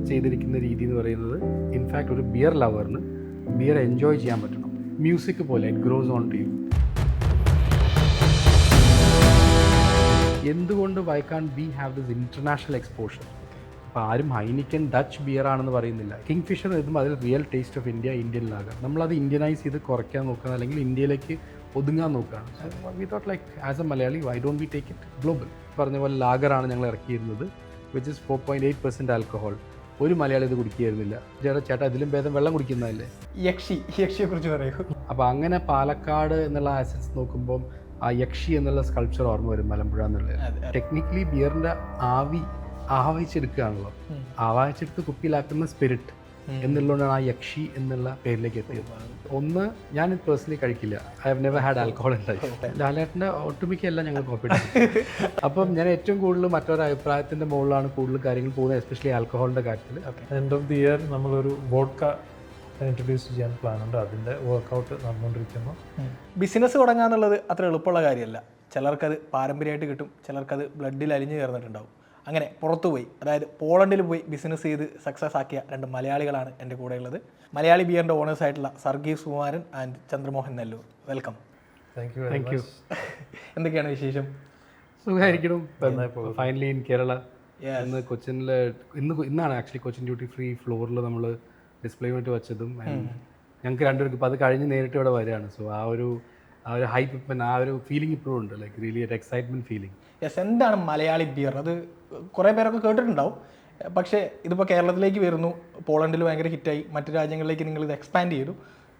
ചെയ്തിരിക്കുന്ന രീതി എന്ന് പറയുന്നത് ഇൻഫാക്ട് ഒരു ബിയർ ലവറിന് ബിയർ എൻജോയ് ചെയ്യാൻ പറ്റണം. മ്യൂസിക് പോലെ it grows on to you. എന്തുകൊണ്ട് why can we have this international exposure? അപ്പോൾ ആരും ഹൈനിക്കൻ ഡച്ച് ബിയർ ആണെന്ന് പറയുന്നില്ല. കിങ് ഫിഷർ എഴുതുമ്പോൾ അതിൽ real taste of Indian lager. നമ്മളത് ഇന്ത്യനൈസ് ചെയ്ത് കുറയ്ക്കാൻ നോക്കുക, അല്ലെങ്കിൽ ഇന്ത്യയിലേക്ക് ഒതുങ്ങാൻ നോക്കുകയാണ്. We thought like as A Malayali why don't we take it global? പറഞ്ഞ പോലെ ലാഗറാണ് ഞങ്ങൾ ഇറക്കിയിരുന്നത്, വിച്ച് ഇസ് 4.8% ആൽക്കഹോൾ. ഒരു മലയാളി ഇത് കുടിക്കുകയായിരുന്നില്ല. ചേട്ടാ ഇതിലും ഭേദം വെള്ളം കുടിക്കുന്നതല്ലേ. യക്ഷിയെ കുറിച്ച് പറയൂ. അപ്പോൾ അങ്ങനെ പാലക്കാട് എന്നുള്ള ആസൻസ് നോക്കുമ്പോൾ ആ യക്ഷി എന്നുള്ള സ്കൾപ്ചർ ഓർമ്മ വരും, മലമ്പുഴ എന്നുള്ളത്. ടെക്നിക്കലി ബിയറിൻ്റെ ആവാഹിച്ചെടുക്കുകയാണല്ലോ. ആവാഹിച്ചെടുത്ത് കുപ്പിയിലാക്കുന്ന സ്പിരിറ്റ് എന്നുള്ളതുകൊണ്ടാണ് ആ യക്ഷി എന്നുള്ള പേരിലേക്ക് എത്തിയത്. ഒന്ന്, ഞാൻ പേഴ്സണലി കഴിക്കില്ല. I have never had alcohol in life. ലാലേട്ടൻ്റെ ഒട്ടുമിക്ക എല്ലാം ഞങ്ങൾ കോപ്പി ചെയ്തു. അപ്പം ഞാൻ ഏറ്റവും കൂടുതൽ മറ്റൊരു അഭിപ്രായത്തിൻ്റെ മുകളിലാണ് കൂടുതൽ കാര്യങ്ങൾ പോകുന്നത്, എസ്പെഷ്യലി ആൽക്കഹോളിൻ്റെ കാര്യത്തിൽ. എൻഡ് ഓഫ് ദി ഇയർ നമ്മളൊരു വോഡ്ക ഇൻട്രൊഡ്യൂസ് ചെയ്യാൻ പ്ലാനുണ്ട്. അതിൻ്റെ വർക്കൗട്ട് നടന്നുകൊണ്ടിരിക്കുന്നു. ബിസിനസ് തുടങ്ങാന്നുള്ളത് അത്ര എളുപ്പമുള്ള കാര്യമല്ല. ചിലർക്കത് പാരമ്പര്യമായിട്ട് കിട്ടും, ചിലർക്കത് ബ്ലഡിൽ അലിഞ്ഞു ചേർന്നിട്ടുണ്ടാവും. അങ്ങനെ പുറത്തു പോയി, അതായത് പോളണ്ടിൽ പോയി ബിസിനസ് ചെയ്ത് സക്സസ് ആക്കിയ 2 മലയാളികളാണ് എൻ്റെ കൂടെ ഉള്ളത്. മലയാളി ബിയറിൻ്റെ ഓണേഴ്സ് ആയിട്ടുള്ള Sargis Kumaran and Chandramohan Nellore. Welcome. Thank you. എന്തൊക്കെയാണ് വിശേഷം? സുഖമായിരിക്കണം. Finally in Kerala. ഇന്ന് കൊച്ചിനിൽ ഇന്നാണ് ആക്ച്വലി കൊച്ചിൻ ഡ്യൂട്ടി ഫ്രീ ഫ്ലോറിൽ നമ്മൾ ഡിസ്പ്ലേ യൂണിറ്റ് വെച്ചതും. ഞങ്ങൾക്ക് രണ്ടുപേർക്കും ഇപ്പോൾ അത് കഴിഞ്ഞ് നേരിട്ട് ഇവിടെ വരികയാണ്. സോ ആ ഒരു ഹൈപ്പ്, ഇപ്പം ആ ഒരു ഫീലിംഗ് ഇപ്പോഴും ഉണ്ട്, ലൈക്ക് റിയലി ഒരു എക്സൈറ്റ്മെൻറ്റ് ഫീലിംഗ്. യെസ്, എന്താണ് മലയാളി ബിയർ? അത് കുറേ പേരൊക്കെ കേട്ടിട്ടുണ്ടാവും, പക്ഷേ ഇതിപ്പോൾ കേരളത്തിലേക്ക് വരുന്നു, പോളണ്ടിൽ ഭയങ്കര ഹിറ്റായി, മറ്റു രാജ്യങ്ങളിലേക്ക് നിങ്ങൾ ഇത് എക്സ്പാൻഡ് ചെയ്തു.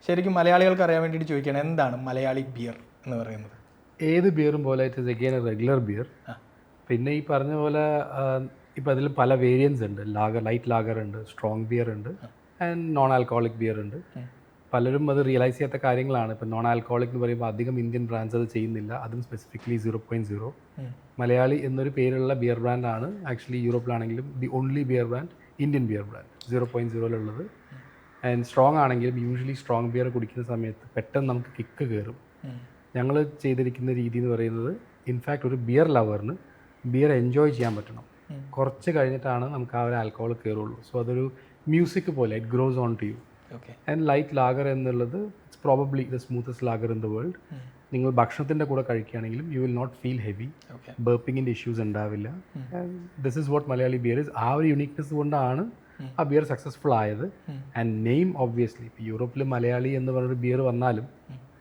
ശരിക്കും മലയാളികൾക്ക് അറിയാൻ വേണ്ടിയിട്ട് ചോദിക്കുകയാണ്, എന്താണ് മലയാളി ബിയർ എന്ന് പറയുന്നത്? ഏത് ബിയറും പോലെ it is again a regular beer. പിന്നെ ഈ പറഞ്ഞ പോലെ ഇപ്പോൾ അതിൽ പല വേരിയൻസ് ഉണ്ട്. ലൈറ്റ് ലാഗർ ഉണ്ട്, സ്ട്രോങ് ബിയർ ഉണ്ട്, ആൻഡ് നോൺ ആൽക്കഹോളിക് ബിയർ ഉണ്ട്. പലരും അത് റിയലൈസ് ചെയ്യാത്ത കാര്യങ്ങളാണ്. ഇപ്പോൾ നോൺ ആൽക്കഹോളിക് എന്ന് പറയുമ്പോൾ അധികം ഇന്ത്യൻ ബ്രാൻഡ്സ് അത് ചെയ്യുന്നില്ല, അതും സ്പെസിഫിക്കലി 0.0. മലയാളി എന്നൊരു പേരുള്ള ബിയർ ബ്രാൻഡാണ് ആക്ച്വലി യൂറോപ്പിലാണെങ്കിലും the only beer brand, Indian beer brand 0.0-ലുള്ളത്. ആൻഡ് സ്ട്രോങ് ആണെങ്കിലും യൂഷ്വലി സ്ട്രോങ് ബിയർ കുടിക്കുന്ന സമയത്ത് പെട്ടെന്ന് നമുക്ക് കിക്ക് കയറും. ഞങ്ങൾ ചെയ്തിരിക്കുന്ന രീതി എന്ന് പറയുന്നത് ഇൻഫാക്ട് ഒരു ബിയർ ലവറിന് ബിയർ എൻജോയ് ചെയ്യാൻ പറ്റണം. കുറച്ച് കഴിഞ്ഞിട്ടാണ് നമുക്ക് ആ ഒരു ആൽക്കഹോൾ കയറുള്ളൂ. സോ അതൊരു മ്യൂസിക് പോലെ it grows on to you. And light lager എന്നുള്ളത് it's probably the smoothest lager in the world. നിങ്ങൾ ഭക്ഷണത്തിൻ്റെ കൂടെ കഴിക്കുകയാണെങ്കിലും you will not feel heavy, ബർപ്പിങ്ങിൻ്റെ ഇഷ്യൂസ് ഉണ്ടാവില്ല. And this is what Malayali beer is. ആ ഒരു യുണീക്നെസ് കൊണ്ടാണ് ആ ബിയർ സക്സസ്ഫുൾ ആയത്. ആൻഡ് നെയിം ഒബ്വിയസ്ലി ഇപ്പോൾ യൂറോപ്പിൽ മലയാളി എന്ന് പറഞ്ഞൊരു ബിയർ വന്നാലും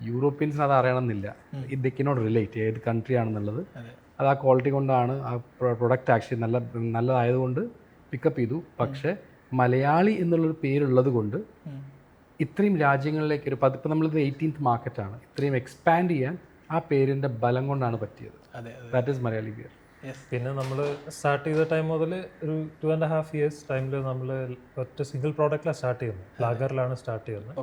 യൂറോപ്യൻസിന് അത് അറിയണമെന്നില്ല. ഇത് കനോട്ട് റിലേറ്റ് ഏത് കൺട്രി ആണെന്നുള്ളത്. അത് ആ ക്വാളിറ്റി കൊണ്ടാണ് ആ പ്രൊഡക്റ്റ് ആക്ച്വലി നല്ലതായതുകൊണ്ട് പിക്കപ്പ് ചെയ്തു. പക്ഷേ മലയാളി എന്നുള്ളൊരു പേരുള്ളത് കൊണ്ട് ഇത്രയും രാജ്യങ്ങളിലേക്ക് ഇപ്പം നമ്മളിത് 18th മാർക്കറ്റാണ്, ഇത്രയും എക്സ്പാൻഡ് ചെയ്യാൻ ആ പേരിൻ്റെ ബലം കൊണ്ടാണ് പറ്റിയത്. That is Malayali beer. പിന്നെ നമ്മൾ സ്റ്റാർട്ട് ചെയ്ത ടൈം മുതൽ ഒരു 2.5 years ടൈമിൽ നമ്മൾ ഒറ്റ സിംഗിൾ പ്രോഡക്റ്റിലാണ് സ്റ്റാർട്ട് ചെയ്യുന്നത്. ലാഗറിലാണ് സ്റ്റാർട്ട് ചെയ്യുന്നത്.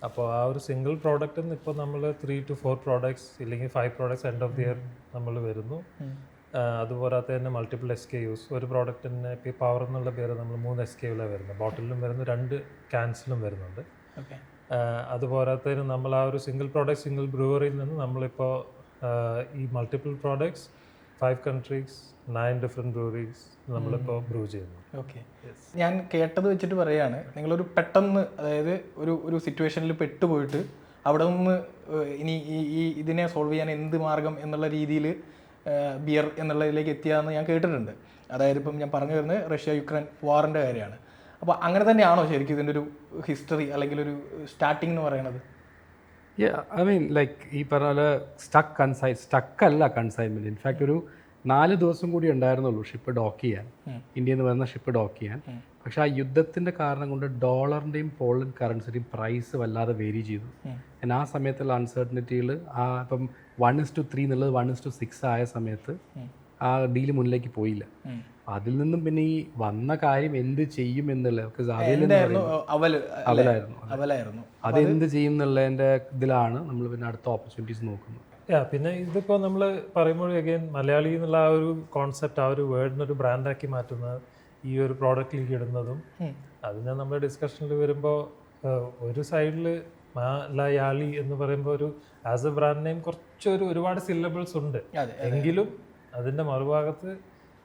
അപ്പോൾ ആ ഒരു സിംഗിൾ പ്രോഡക്റ്റിൽ നിന്ന് ഇപ്പോൾ നമ്മൾ 3 to 4 പ്രോഡക്ട്സ് ഇല്ലെങ്കിൽ 5 products end of the year നമ്മൾ വരുന്നു. അതുപോരാത്ത തന്നെ മൾട്ടിപ്പിൾ SKUs. ഒരു പ്രോഡക്റ്റിന് ഇപ്പോൾ പവർ എന്നുള്ള പേര് നമ്മൾ 3 SKUലാണ് വരുന്നത്. ബോട്ടിലും വരുന്നു, 2 ക്യാൻസിലും വരുന്നുണ്ട്. അതുപോരാത്തതിന് നമ്മൾ ആ ഒരു സിംഗിൾ പ്രോഡക്റ്റ് സിംഗിൾ ബ്രൂവറിയിൽ നിന്ന് നമ്മളിപ്പോൾ ഈ multiple products 5 countries 9 different breweries നമ്മളിപ്പോൾ ബ്രൂ ചെയ്യുന്നു. ഓക്കെ, ഞാൻ കേട്ടത് വെച്ചിട്ട് പറയുകയാണ്, നിങ്ങളൊരു പെട്ടെന്ന്, അതായത് ഒരു സിറ്റുവേഷനിൽ പെട്ടുപോയിട്ട് അവിടെ നിന്ന് ഇനി ഇതിനെ സോൾവ് ചെയ്യാൻ എന്ത് മാർഗം എന്നുള്ള രീതിയിൽ ബിയർ എന്നുള്ളതിലേക്ക് എത്തിയാന്ന് ഞാൻ കേട്ടിട്ടുണ്ട്. അതായത് ഇപ്പം ഞാൻ പറഞ്ഞു വരുന്നത് റഷ്യ-യുക്രൈൻ വാറിൻ്റെ കാര്യമാണ്. അപ്പോൾ അങ്ങനെ തന്നെയാണോ ശരിക്കും ഇതിൻ്റെ ഒരു ഹിസ്റ്ററി അല്ലെങ്കിൽ ഒരു സ്റ്റാർട്ടിംഗ് എന്ന് പറയുന്നത്? ഐ മീൻ ലൈക്ക് ഈ പറഞ്ഞ പോലെ സ്റ്റക്കല്ല കൺസൈൻമെൻറ്റ്. ഇൻഫാക്ട് ഒരു 4 ദിവസം കൂടി ഉണ്ടായിരുന്നുള്ളൂ ഷിപ്പ് ഡോക്ക് ചെയ്യാൻ, ഇന്ത്യയിൽ നിന്ന് വരുന്ന ഷിപ്പ് ഡോക്ക് ചെയ്യാൻ. പക്ഷെ ആ യുദ്ധത്തിൻ്റെ കാരണം കൊണ്ട് ഡോളറിൻ്റെയും പോളണ്ട് കറൻസിയുടെയും പ്രൈസ് വല്ലാതെ വേരി ചെയ്തു. ആ സമയത്തുള്ള അൺസർട്ടനിറ്റികൾ ഇപ്പം 1:3 എന്നുള്ളത് 1:6 ആയ സമയത്ത് ആ ഡീല് മുന്നിലേക്ക് പോയില്ല. അതിൽ നിന്നും പിന്നെ ഈ വന്ന കാര്യം എന്ത് ചെയ്യും എന്നുള്ളത് അവലായിരുന്നു. അതെന്ത് ചെയ്യും എന്നുള്ളതിൻ്റെ ഇതിലാണ് നമ്മൾ പിന്നെ അടുത്ത ഓപ്പർച്യൂണിറ്റീസ് നോക്കുന്നത്. പിന്നെ ഇതിപ്പോൾ നമ്മൾ പറയുമ്പോൾ അഗൈൻ മലയാളി എന്നുള്ള ആ ഒരു കോൺസെപ്റ്റ്, ആ ഒരു വേർഡിനൊരു ബ്രാൻഡാക്കി മാറ്റുന്നത്, ഈ ഒരു പ്രോഡക്റ്റിലേക്ക് ഇടുന്നതും, അതിന് നമ്മുടെ ഡിസ്കഷനിൽ വരുമ്പോൾ ഒരു സൈഡിൽ മലയാളി എന്ന് പറയുമ്പോൾ ഒരു ആസ് എ ബ്രാൻഡ് നെയിം ഒരുപാട് സില്ലബിൾസ് ഉണ്ട്. എങ്കിലും അതിൻ്റെ മറുഭാഗത്ത്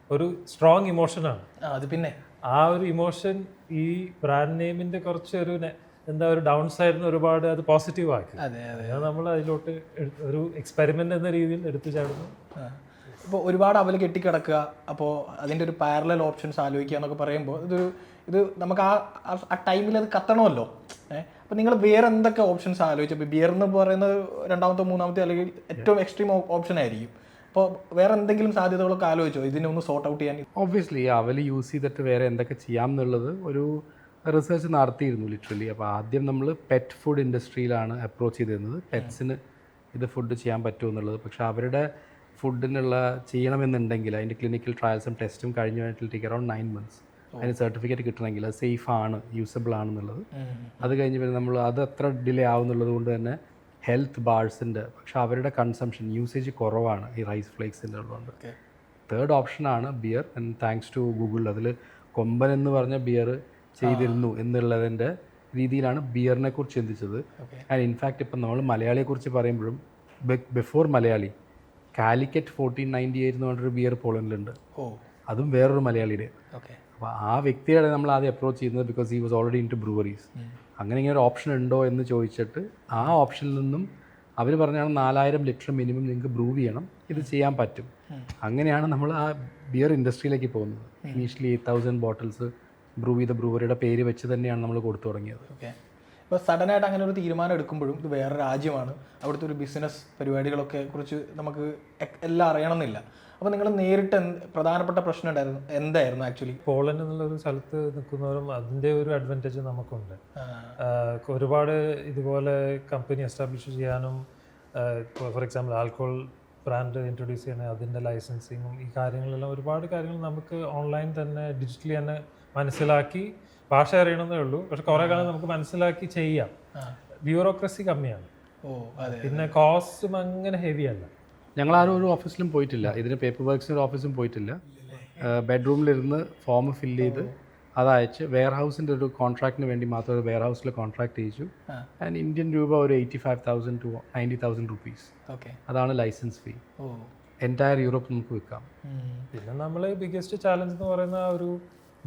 ഒരു സ്ട്രോങ് ഇമോഷനാണ്. അത് പിന്നെ ആ ഒരു ഇമോഷൻ ഈ ബ്രാൻഡ് നെയിമിന്റെ കുറച്ച് ഒരു എന്താ ഒരു ഡൗൺ സൈഡിന് ഒരുപാട് അത് പോസിറ്റീവ് ആക്കി. അതെ അതെ. നമ്മൾ അതിലോട്ട് ഒരു എക്സ്പെരിമെന്റ് എന്ന രീതിയിൽ എടുത്തു ചാടുന്നു. ഇപ്പോൾ ഒരുപാട് അവൽ കെട്ടിക്കിടക്കുക, അപ്പോൾ അതിൻ്റെ ഒരു പാരലൽ ഓപ്ഷൻസ് ആലോചിക്കുക എന്നൊക്കെ പറയുമ്പോൾ ഇത് നമുക്ക് ആ ടൈമിൽ അത് കത്തണമല്ലോ. അപ്പോൾ നിങ്ങൾ വേറെ എന്തൊക്കെ ഓപ്ഷൻസ് ആലോചിച്ചു? ഇപ്പോൾ ബിയർ എന്ന് പറയുന്നത് രണ്ടാമത്തെ മൂന്നാമത്തെ അല്ലെങ്കിൽ ഏറ്റവും എക്സ്ട്രീം ഓപ്ഷൻ ആയിരിക്കും. അപ്പോൾ വേറെ എന്തെങ്കിലും സാധ്യതകളൊക്കെ ആലോചിച്ചോ ഇതിനെ ഒന്ന് സോർട്ട് ഔട്ട് ചെയ്യാൻ? ഒബ്വിയസ്ലി അവൽ യൂസ് ചെയ്തിട്ട് വേറെ എന്തൊക്കെ ചെയ്യാം എന്നുള്ളത് ഒരു റിസർച്ച് നടത്തിയിരുന്നു ലിറ്ററലി. അപ്പോൾ ആദ്യം നമ്മൾ പെറ്റ് ഫുഡ് ഇൻഡസ്ട്രിയിലാണ് അപ്രോച്ച് ചെയ്തിരുന്നത്, പെറ്റ്സിന് ഇത് ഫുഡ് ചെയ്യാൻ പറ്റുമോ എന്നുള്ളത്. പക്ഷേ അവരുടെ ഫുഡിനുള്ള ചെയ്യണമെന്നുണ്ടെങ്കിൽ അതിൻ്റെ ക്ലിനിക്കൽ ട്രയൽസും ടെസ്റ്റും കഴിഞ്ഞ് വേണ്ടിയിട്ട് ടേക്ക് അറൗണ്ട് 9 months. അതിന് സർട്ടിഫിക്കറ്റ് കിട്ടണമെങ്കിൽ അത് സേഫ് ആണ്, യൂസബിൾ ആണെന്നുള്ളത്. അത് കഴിഞ്ഞ് പിന്നെ നമ്മൾ അത് അത്ര ഡിലേ ആവുന്നുള്ളത് കൊണ്ട് തന്നെ ഹെൽത്ത് ബാർസിൻ്റെ, പക്ഷേ അവരുടെ കൺസംഷൻ യൂസേജ് കുറവാണ് ഈ റൈസ് ഫ്ലേക്സിൻ്റെ ഉള്ളതുകൊണ്ട്. തേർഡ് ഓപ്ഷനാണ് beer. And thanks to Google അതിൽ കൊമ്പൻ എന്ന് പറഞ്ഞ ബിയർ ചെയ്തിരുന്നു എന്നുള്ളതിൻ്റെ രീതിയിലാണ് ബിയറിനെ കുറിച്ച് ചിന്തിച്ചത്. ആൻഡ് ഇൻഫാക്റ്റ് ഇപ്പം നമ്മൾ മലയാളിയെക്കുറിച്ച് പറയുമ്പോഴും ബിഫോർ മലയാളി കാലിക്കറ്റ് 1498 എന്ന് പറഞ്ഞൊരു ബിയർ പോളണ്ടിലുണ്ട്. അതും വേറൊരു മലയാളിയുടെ. അപ്പോൾ ആ വ്യക്തിയുടെ നമ്മൾ ആദ്യം അപ്രോച്ച് ചെയ്യുന്നത് because he was already into breweries. അങ്ങനെ ഇങ്ങനെ ഒരു ഓപ്ഷൻ ഉണ്ടോ എന്ന് ചോദിച്ചിട്ട് ആ ഓപ്ഷനിൽ നിന്നും അവർ പറഞ്ഞാണ് 4000 ലിറ്റർ മിനിമം നിങ്ങൾക്ക് ബ്രൂ ചെയ്യണം, ഇത് ചെയ്യാൻ പറ്റും. അങ്ങനെയാണ് നമ്മൾ ആ ബിയർ ഇൻഡസ്ട്രിയിലേക്ക് പോകുന്നത്. ഇനീഷ്യലി 8000 ബോട്ടിൽസ് ബ്രൂ ചെയ്ത ബ്രൂവറിയുടെ പേര് വെച്ച് തന്നെയാണ് നമ്മൾ കൊടുത്തു തുടങ്ങിയത്. ഇപ്പോൾ സഡനായിട്ട് അങ്ങനെ ഒരു തീരുമാനം എടുക്കുമ്പോഴും ഇത് വേറെ രാജ്യമാണ്, അവിടുത്തെ ഒരു ബിസിനസ് പരിപാടികളൊക്കെ കുറിച്ച് നമുക്ക് എല്ലാം അറിയണമെന്നില്ല. അപ്പോൾ നിങ്ങൾ നേരിട്ട് പ്രധാനപ്പെട്ട പ്രശ്നം എന്തായിരുന്നു ആക്ച്വലി? പോളണ്ട് എന്നുള്ളൊരു സ്ഥലത്ത് നിൽക്കുന്നവരും അതിൻ്റെ ഒരു അഡ്വാൻറ്റേജ് നമുക്കുണ്ട്. ഒരുപാട് ഇതുപോലെ കമ്പനി എസ്റ്റാബ്ലിഷ് ചെയ്യാനും for example alcohol brand introduce ചെയ്യണേ അതിൻ്റെ ലൈസൻസിങ്ങും ഈ കാര്യങ്ങളെല്ലാം ഒരുപാട് കാര്യങ്ങൾ നമുക്ക് ഓൺലൈൻ തന്നെ ഡിജിറ്റലി തന്നെ മനസ്സിലാക്കി, ഭാഷ അറിയണമെന്നേ ഉള്ളൂ, പക്ഷെ കുറേ കാലം നമുക്ക് മനസ്സിലാക്കി ചെയ്യാം. ബ്യൂറോക്രസി കമ്മിയാണ്, പിന്നെ കോസ്റ്റും അങ്ങനെ ഹെവി അല്ല. ഞങ്ങളാരും ഒരു ഓഫീസിലും പോയിട്ടില്ല, ഇതിന് പേപ്പർ വർക്ക്സിന് ഒരു ഓഫീസും പോയിട്ടില്ല. ബെഡ്റൂമിലിരുന്ന് ഫോം ഫില്ല് ചെയ്ത് അതയച്ച് വെയർ ഹൗസിൻ്റെ ഒരു കോൺട്രാക്റ്റിന് വേണ്ടി മാത്രം ഒരു വെയർ ഹൗസിൽ കോൺട്രാക്ട് ചെയ്യിച്ചു. ആൻഡ് ഇന്ത്യൻ രൂപ ഒരു 85,000 to 90,000 rupees. അതാണ് ലൈസൻസ് ഫീ. എൻറ്റയർ യൂറോപ്പ് നമുക്ക് വിൽക്കാം. പിന്നെ നമ്മൾ ബിഗ്ഗസ്റ്റ് ചാലഞ്ച് എന്ന് പറയുന്ന ഒരു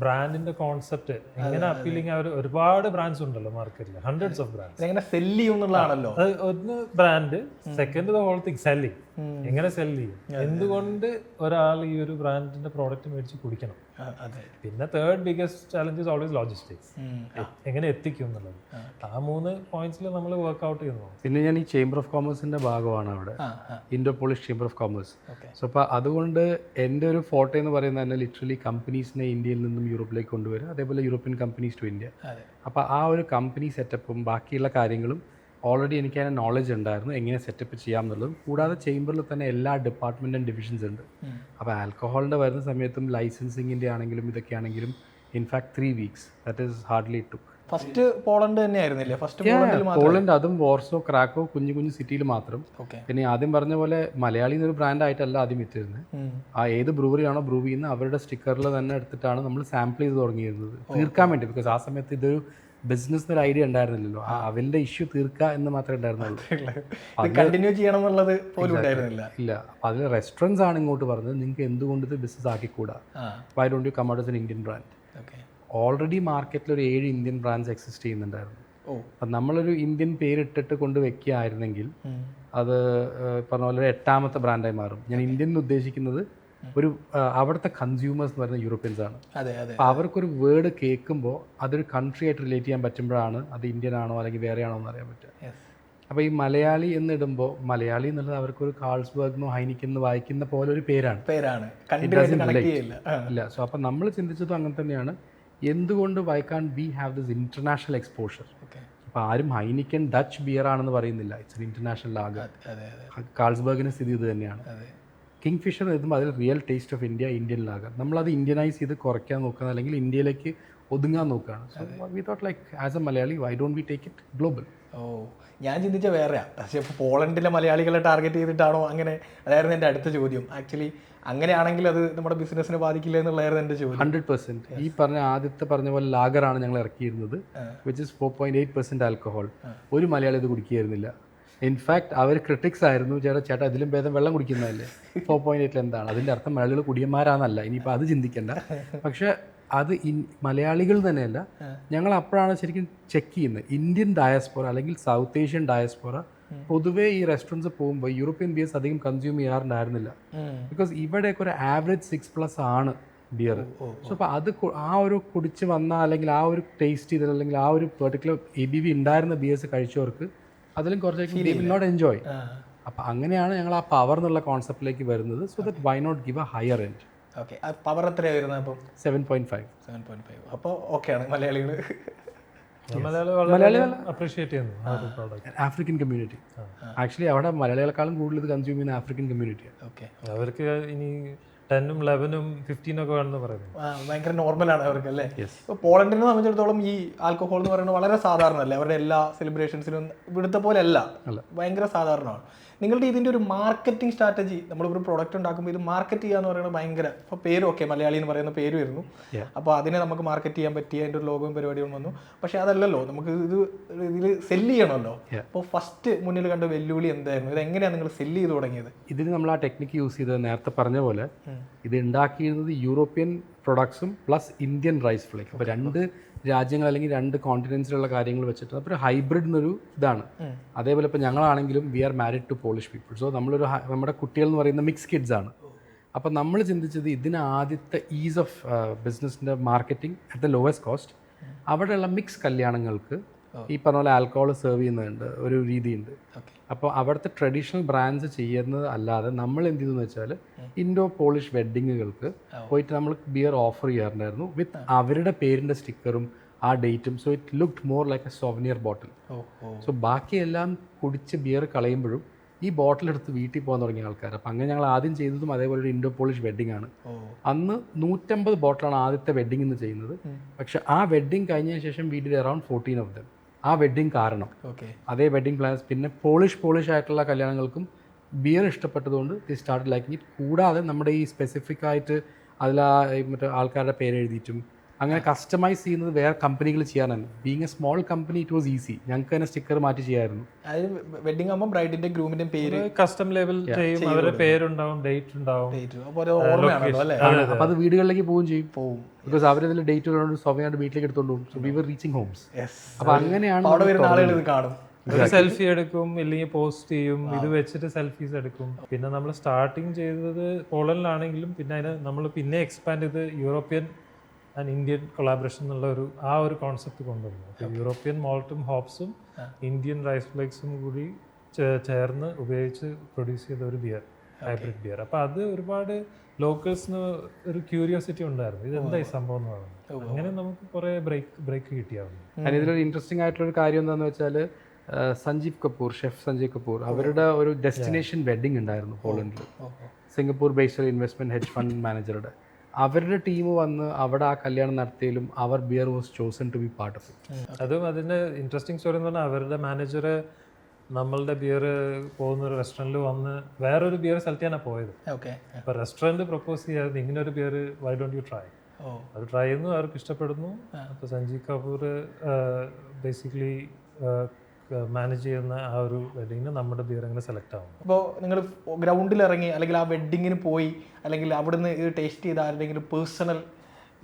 ബ്രാൻഡിന്റെ കോൺസെപ്റ്റ് എങ്ങനെ അപ്പീലിംഗ്. ഒരുപാട് ബ്രാൻഡ്സ് ഉണ്ടല്ലോ മാർക്കറ്റിൽ, ഹൺഡ്രഡ്സ് ഓഫ് ബ്രാൻഡ്സ്. എങ്ങനെ സെല് ചെയ്യും എന്നുള്ളതാണല്ലോ. ഒന്ന് brand, second the whole thing selling. എങ്ങനെ സെല് ചെയ്യും, എന്തുകൊണ്ട് ഒരാൾ ഈ ഒരു ബ്രാൻഡിന്റെ പ്രോഡക്റ്റ് മേടിച്ച് കുടിക്കണം. പിന്നെ third biggest challenge is always logistics, എങ്ങനെ എത്തിക്കും എന്നുള്ളത്. ആ 3 പോയിന്റ്സിൽ നമ്മൾ വർക്ക്ഔട്ട് ചെയ്യുന്നു. പിന്നെ ഞാൻ ഈ ചേംബർ ഓഫ് കോമേഴ്സിൻ്റെ ഭാഗമാണ് അവിടെ, Indo polish chamber of commerce. So അപ്പോൾ അതുകൊണ്ട് എൻ്റെ ഒരു ഫോട്ടോ എന്ന് പറയുന്നത് തന്നെ ലിറ്ററലി കമ്പനീസിനെ ഇന്ത്യയിൽ നിന്നും യൂറോപ്പിലേക്ക് കൊണ്ടുവരിക, അതേപോലെ യൂറോപ്യൻ കമ്പനീസ് ടു ഇന്ത്യ. അപ്പോൾ ആ ഒരു കമ്പനി സെറ്റപ്പും ബാക്കിയുള്ള കാര്യങ്ങളും ഓൾറെഡി എനിക്ക് അതിന് നോളജ് ഉണ്ടായിരുന്നു, എങ്ങനെ സെറ്റപ്പ് ചെയ്യാം എന്നുള്ളതും. കൂടാതെ ചേംബറിൽ തന്നെ എല്ലാ ഡിപ്പാർട്ട്മെൻറ്റ് ആൻഡ് ഡിവിഷൻസ് ഉണ്ട്. അപ്പോൾ ആൽക്കഹോളിൻ്റെ വരുന്ന സമയത്തും ലൈസൻസിങ്ങിൻ്റെ ആണെങ്കിലും ഇതൊക്കെ ആണെങ്കിലും in fact 3 weeks, that is hardly took. First Poland തന്നെയായിരുന്നില്ലേ? പോളണ്ട്, അതും വാർസോ, ക്രാക്കോ, കുഞ്ഞു കുഞ്ഞു സിറ്റിയിൽ മാത്രം. പിന്നെ ആദ്യം പറഞ്ഞ പോലെ മലയാളി എന്നൊരു ബ്രാൻഡ് ആയിട്ടല്ല ആദ്യം വിറ്റിരുന്നത്. ആ ഏത് ബ്രൂവറി ആണോ ബ്രൂ ചെയ്യുന്നത് അവരുടെ സ്റ്റിക്കറിൽ തന്നെ എടുത്തിട്ടാണ് നമ്മൾ സാമ്പിൾ ചെയ്ത് തുടങ്ങിയിരുന്നത്, തീർക്കാൻ വേണ്ടി. ബിക്കോസ് ആ സമയത്ത് ഇതൊരു ബിസിനസ് ഒരു ഐഡിയ ഉണ്ടായിരുന്നില്ലല്ലോ, അവന്റെ ഇഷ്യൂ തീർക്കുക എന്ന് മാത്രമേ ഉണ്ടായിരുന്നുള്ളൂ, കണ്ടിന്യൂ ചെയ്യണം എന്നുള്ളത് പോലും ഉണ്ടായിരുന്നില്ല. ഇല്ല. അപ്പോൾ അതിൽ റെസ്റ്റോറൻറ്റ്സ് ആണ് ഇങ്ങോട്ട് പറഞ്ഞത് നിങ്ങൾക്ക് എന്തുകൊണ്ട് ഇത് ബിസിനസ് ആക്കിക്കൂടാ, why don't you come out as an Indian brand. Already മാർക്കറ്റിൽ ഒരു 7 ഇന്ത്യൻ ബ്രാൻഡ്സ് എക്സിസ്റ്റ് ചെയ്യുന്നുണ്ടായിരുന്നു. അപ്പം നമ്മളൊരു ഇന്ത്യൻ പേരിട്ടിട്ട് കൊണ്ട് വെക്കുകയായിരുന്നെങ്കിൽ അത് പറഞ്ഞ പോലെ 8ാമത്തെ ബ്രാൻഡായി മാറും. ഞാൻ ഇന്ത്യൻ എന്ന് ഉദ്ദേശിക്കുന്നത് ഒരു അവിടുത്തെ കൺസ്യൂമേഴ്സ് എന്ന് പറയുന്നത് യൂറോപ്യൻസ് ആണ്. അപ്പോൾ അവർക്കൊരു വേർഡ് കേൾക്കുമ്പോൾ അതൊരു കൺട്രി ആയിട്ട് റിലേറ്റ് ചെയ്യാൻ പറ്റുമ്പോഴാണ് അത് ഇന്ത്യൻ ആണോ അല്ലെങ്കിൽ വേറെ ആണോ എന്ന് അറിയാൻ പറ്റുക. അപ്പോൾ ഈ മലയാളി എന്നിടുമ്പോൾ മലയാളി എന്നുള്ളത് അവർക്കൊരു കാൾസ്ബർഗ് ഹൈനിക്കൻ എന്ന് വായിക്കുന്ന പോലെ ഒരു പേരാണ്. ഇല്ല. സോ അപ്പം നമ്മൾ ചിന്തിച്ചതും അങ്ങനെ തന്നെയാണ്. എന്തുകൊണ്ട് why can we have this international exposure? അപ്പോൾ ആരും ഹൈനിക്കൻ ഡച്ച് ബിയർ ആണെന്ന് പറയുന്നില്ല, ഇറ്റ്സ് ഇന്റർനാഷണൽ ലാഗർ. കാൾസ്ബർഗിന് സ്ഥിതി ഇത് തന്നെയാണ്. കിങ് ഫിഷർ എഴുതുമ്പോൾ അതിൽ real taste of India, Indian lager. നമ്മളത് ഇന്ത്യനൈസ് ചെയ്ത് കുറയ്ക്കാൻ നോക്കുക, അല്ലെങ്കിൽ ഇന്ത്യയിലേക്ക് ഒതുങ്ങാൻ നോക്കുകയാണ്. So we thought like as A Malayali why don't we take it global? ഞാൻ ചിന്തിച്ച വേറെയാണ്. പക്ഷേ ഇപ്പോൾ പോളണ്ടിലെ മലയാളികളെ ടാർഗറ്റ് ചെയ്തിട്ടാണോ അങ്ങനെ? അതായിരുന്നു എൻ്റെ അടുത്ത ചോദ്യം. ആക്ച്വലി അങ്ങനെയാണെങ്കിൽ അത് നമ്മുടെ ബിസിനസ്സിനെ ബാധിക്കില്ല എന്നുള്ളതായിരുന്നു എൻ്റെ ചോദ്യം. 100%. ഈ ആദ്യത്തെ പറഞ്ഞ പോലെ ലാഗറാണ് ഞങ്ങൾ ഇറക്കിയിരുന്നത്, വിച്ച് ഇസ് 4.8% ആൽക്കഹോൾ. ഒരു മലയാളി ഇത് കുടിക്കുകയായിരുന്നില്ല. ഇൻഫാക്ട് അവർ ക്രിട്ടിക്സ് ആയിരുന്നു, ചേട്ടാ ഇതിലും ഭേദം വെള്ളം കുടിക്കുന്നതല്ലേ, 4.8 എന്താണ് അതിൻ്റെ അർത്ഥം? മലയാളികൾ കുടിയന്മാരാന്നല്ല, ഇനിയിപ്പോൾ അത് ചിന്തിക്കേണ്ട. പക്ഷേ അത് മലയാളികൾ തന്നെയല്ല, ഞങ്ങൾ അപ്പോഴാണ് ശരിക്കും ചെക്ക് ചെയ്യുന്നത്. ഇന്ത്യൻ ഡയസ്പോറ അല്ലെങ്കിൽ സൗത്ത് ഏഷ്യൻ ഡയസ്പോറ പൊതുവേ ഈ റെസ്റ്റോറൻറ്റ്സ് പോകുമ്പോൾ യൂറോപ്യൻ ബിയേഴ്സ് അധികം കൺസ്യൂം ചെയ്യാറുണ്ടായിരുന്നില്ല. ബിക്കോസ് ഇവിടെയൊക്കെ ഒരു ആവറേജ് 6+ ആണ് ബിയർ. സോ അപ്പോൾ അത് ആ ഒരു കുടിച്ച് വന്ന അല്ലെങ്കിൽ ആ ഒരു ടേസ്റ്റ് ചെയ്ത അല്ലെങ്കിൽ ആ ഒരു പെർട്ടിക്കുലർ ABV ഉണ്ടായിരുന്ന ബിയേഴ്സ് കഴിച്ചവർക്ക് അതിലും കുറച്ചേക്കും നോട്ട് എൻജോയ്. അപ്പോൾ അങ്ങനെയാണ് ഞങ്ങൾ ആ പവർ എന്നുള്ള കോൺസെപ്റ്റിലേക്ക് വരുന്നത്. So that why not give a higher end. Okay, power എത്രയാണ് വരുന്നത് അപ്പം? 7.5. അപ്പോൾ ഓക്കെയാണ് മലയാളികൾ അപ്രീഷിയേറ്റ് ചെയ്യുന്നു ആ ഒരു പ്രോഡക്റ്റ്. ആഫ്രിക്കൻ കമ്മ്യൂണിറ്റി ആക്ച്വലി അവിടെ മലയാളികളെക്കാളും കൂടുതൽ ഇത് കൺസ്യൂം ചെയ്യുന്ന ആഫ്രിക്കൻ കമ്മ്യൂണിറ്റിയാണ്. ഓക്കെ, അവർക്ക് ഇനി 10ഉം 11ഉം 15 ഒക്കെ വേണമെന്ന് പറയുന്നത് ഭയങ്കര നോർമലാണ് അവർക്ക് അല്ലേ. ഇപ്പോൾ പോളണ്ടിനെ സംബന്ധിച്ചിടത്തോളം ഈ ആൽക്കഹോൾ എന്ന് പറയുന്നത് വളരെ സാധാരണമല്ലേ, അവരുടെ എല്ലാ സെലിബ്രേഷൻസിനും ഇവിടുത്തെ പോലെ അല്ല, ഭയങ്കര സാധാരണമാണ്. നിങ്ങളുടെ ഇതിൻ്റെ ഒരു മാർക്കറ്റിംഗ് സ്ട്രാറ്റജി, നമ്മളിപ്പോൾ ഒരു പ്രൊഡക്റ്റ് ഉണ്ടാക്കുമ്പോൾ ഇത് മാർക്കറ്റ് ചെയ്യുക എന്ന് പറയുന്നത് ഭയങ്കര, ഇപ്പോൾ പേരും ഒക്കെ മലയാളി എന്ന് പറയുന്ന പേര് വരുന്നു, അപ്പോൾ അതിനെ നമുക്ക് മാർക്കറ്റ് ചെയ്യാൻ പറ്റിയ അതിൻ്റെ ഒരു ലോഗോയും പരിപാടിയും വന്നു. പക്ഷേ അതല്ലല്ലോ, നമുക്ക് ഇതിൽ സെല്ല് ചെയ്യണമല്ലോ. അപ്പോൾ ഫസ്റ്റ് മുന്നിൽ കണ്ട വെല്ലുവിളി എന്തായിരുന്നു? ഇത് എങ്ങനെയാണ് നിങ്ങൾ സെല്ല് ചെയ്ത് തുടങ്ങിയത്? ഇതിന് നമ്മൾ ആ ടെക്നിക്ക് യൂസ് ചെയ്തത് നേരത്തെ പറഞ്ഞ പോലെ ഇത് ഉണ്ടാക്കിയിരുന്നത് യൂറോപ്യൻ പ്രൊഡക്ട്സും പ്ലസ് ഇന്ത്യൻ റൈസ് ഫ്ലേക്ക്. അപ്പോൾ 2 രാജ്യങ്ങൾ അല്ലെങ്കിൽ 2 കോണ്ടിനെൻസിലുള്ള കാര്യങ്ങൾ വെച്ചിട്ട് അപ്പോൾ ഒരു ഹൈബ്രിഡ് എന്നൊരു ഇതാണ്. അതേപോലെ ഇപ്പോൾ ഞങ്ങളാണെങ്കിലും we are married to Polish people. So നമ്മുടെ കുട്ടികൾ എന്ന് പറയുന്ന മിക്സ് കിഡ്സ് ആണ്. അപ്പോൾ നമ്മൾ ചിന്തിച്ചത് ഇതിന് ആദ്യത്തെ ഈസ് ഓഫ് ബിസിനസ്സിൻ്റെ marketing at the lowest cost. അവിടെയുള്ള മിക്സ് കല്യാണങ്ങൾക്ക് ഈ പറഞ്ഞ പോലെ ആൽക്കഹോൾ സെർവ് ചെയ്യുന്നുണ്ട്, ഒരു രീതിയുണ്ട്. അപ്പോൾ അവിടുത്തെ ട്രഡീഷണൽ ബ്രാൻഡ്സ് ചെയ്യുന്നത് അല്ലാതെ നമ്മൾ എന്ത് ചെയ്തെന്ന് വെച്ചാൽ ഇൻഡോ പോളിഷ് വെഡ്ഡിങ്ങുകൾക്ക് പോയിട്ട് നമ്മൾ ബിയർ ഓഫർ ചെയ്യാറുണ്ടായിരുന്നു വിത്ത് അവരുടെ പേരിൻ്റെ സ്റ്റിക്കറും ആ ഡേറ്റും. So it looked more like A souvenir bottle. So ബാക്കിയെല്ലാം കുടിച്ച് ബിയർ കളയുമ്പോഴും ഈ ബോട്ടിൽ എടുത്ത് വീട്ടിൽ പോകാൻ തുടങ്ങിയ ആൾക്കാർ. അപ്പം അങ്ങനെ ഞങ്ങൾ ആദ്യം ചെയ്തതും അതേപോലെ ഒരു ഇൻഡോ പോളിഷ് വെഡ്ഡിംഗ് ആണ്. അന്ന് 150 ബോട്ടിലാണ് ആദ്യത്തെ വെഡ്ഡിംഗ് എന്ന് ചെയ്യുന്നത്. പക്ഷെ ആ വെഡ്ഡിംഗ് കഴിഞ്ഞതിന് ശേഷം we did around 14 of them. ആ വെഡ്ഡിങ് കാരണം അതേ വെഡ്ഡിങ് പ്ലാൻസ് പിന്നെ പോളിഷ് ആയിട്ടുള്ള കല്യാണങ്ങൾക്കും ബിയർ ഇഷ്ടപ്പെട്ടതുകൊണ്ട് ദി സ്റ്റാർട്ട് ലൈക്കിങ് ഇറ്റ്. കൂടാതെ നമ്മുടെ ഈ സ്പെസിഫിക് ആയിട്ട് അതിൽ മറ്റേ ആൾക്കാരുടെ പേര് എഴുതിയിട്ടും അങ്ങനെ കസ്റ്റമൈസ് ചെയ്യുന്നത് വേറെ കമ്പനികൾ ചെയ്യാനാണ്. Being A small company it was easy. ഞങ്ങൾക്ക് തന്നെ സ്റ്റിക്കർ മാറ്റി ചെയ്യായിരുന്നു. അതായത് വെഡിങ് ആകുമ്പോൾ ബ്രൈഡിന്റെ ഗ്രൂമിന്റെ പേര് കസ്റ്റം ലേബൽ ചെയ്യും, അവരുടെ പേരുണ്ടാവും, ഡേറ്റ് ഉണ്ടാവും. അപ്പോൾ അത് വീടുകളിലേക്ക് പോവുകയും ചെയ്യും. ബിക്കോസ് അവരതിൽ ഡേറ്റ് ഉള്ളതുകൊണ്ട് സ്വാഭാവികമായിട്ട് വീട്ടിലേക്ക് എടുത്തോണ്ട് പോകും. So we were reaching homes. അപ്പോൾ അങ്ങനെയാണ് സെൽഫി എടുക്കും, ഇല്ലെങ്കിൽ പോസ്റ്റ് ചെയ്യും, ഇത് വെച്ചിട്ട് സെൽഫീസ് എടുക്കും. പിന്നെ നമ്മൾ സ്റ്റാർട്ടിങ് ചെയ്തത് പോളണ്ടിലാണെങ്കിലും പിന്നെ അതിന് നമ്മൾ പിന്നെ എക്സ്പാൻഡ് ചെയ്ത് യൂറോപ്യൻ ആൻഡ് ഇന്ത്യൻ കൊളാബറേഷൻ എന്നുള്ള ആ ഒരു കോൺസെപ്റ്റ് കൊണ്ടുവന്നു. അപ്പോൾ യൂറോപ്യൻ മോൾട്ടും ഹോപ്സും ഇന്ത്യൻ റൈസ് ഫ്ലേക്സും കൂടി ചേർന്ന് ഉപയോഗിച്ച് പ്രൊഡ്യൂസ് ചെയ്ത ഒരു ബിയർ, ഹൈബ്രിഡ് ബിയർ. അപ്പോൾ അത് ഒരുപാട് ലോക്കൽസിന് ഒരു ക്യൂരിയോസിറ്റി ഉണ്ടായിരുന്നു, ഇതെന്താ ഈ സംഭവം എന്ന് പറയുന്നത്. അങ്ങനെ നമുക്ക് കുറേ ബ്രേക്ക് കിട്ടിയായിരുന്നു. അതിന് ഇതിലൊരു ഇൻട്രസ്റ്റിംഗ് ആയിട്ടുള്ളൊരു കാര്യം എന്താണെന്ന് വെച്ചാൽ ഷെഫ് സഞ്ജീവ് കപൂർ അവരുടെ ഒരു ഡെസ്റ്റിനേഷൻ വെഡ്ഡിംഗ് ഉണ്ടായിരുന്നു പോളണ്ടിൽ. Singapore based investment hedge fund മാനേജറുടെ അവരുടെ ടീം വന്ന് അവിടെ ആ കല്യാണം നടത്തിയാലും അവർ beer was chosen to be part of it. അതും അതിൻ്റെ ഇൻട്രസ്റ്റിംഗ് സ്റ്റോറി എന്ന് പറഞ്ഞാൽ അവരുടെ മാനേജർ നമ്മളുടെ ബിയർ പോകുന്ന ഒരു റെസ്റ്റോറൻറ്റിൽ വന്ന് വേറൊരു ബിയർ സെലക്ട് ചെയ്യാനാണ് പോയത്. അപ്പോൾ റെസ്റ്റോറൻറ്റ് പ്രപ്പോസ് ചെയ്യാതെ ഇങ്ങനെ ഒരു beer why don't you try. അത് ട്രൈ ചെയ്യുന്നു, അവർക്ക് ഇഷ്ടപ്പെടുന്നു. അപ്പോൾ സഞ്ജീവ് കപൂർ ബേസിക്കലി മാനേജ് ചെയ്യുന്ന ആ ഒരു വെഡിങ്ങിന് നമ്മുടെ ബിയർ അങ്ങനെ സെലക്ട് ആവും. അപ്പോൾ നിങ്ങൾ ഗ്രൗണ്ടിൽ ഇറങ്ങി അല്ലെങ്കിൽ ആ വെഡ്ഡിങ്ങിന് പോയി അല്ലെങ്കിൽ അവിടുന്ന് ഇത് ടേസ്റ്റ് ചെയ്ത ആരുടെങ്കിലും പേഴ്സണൽ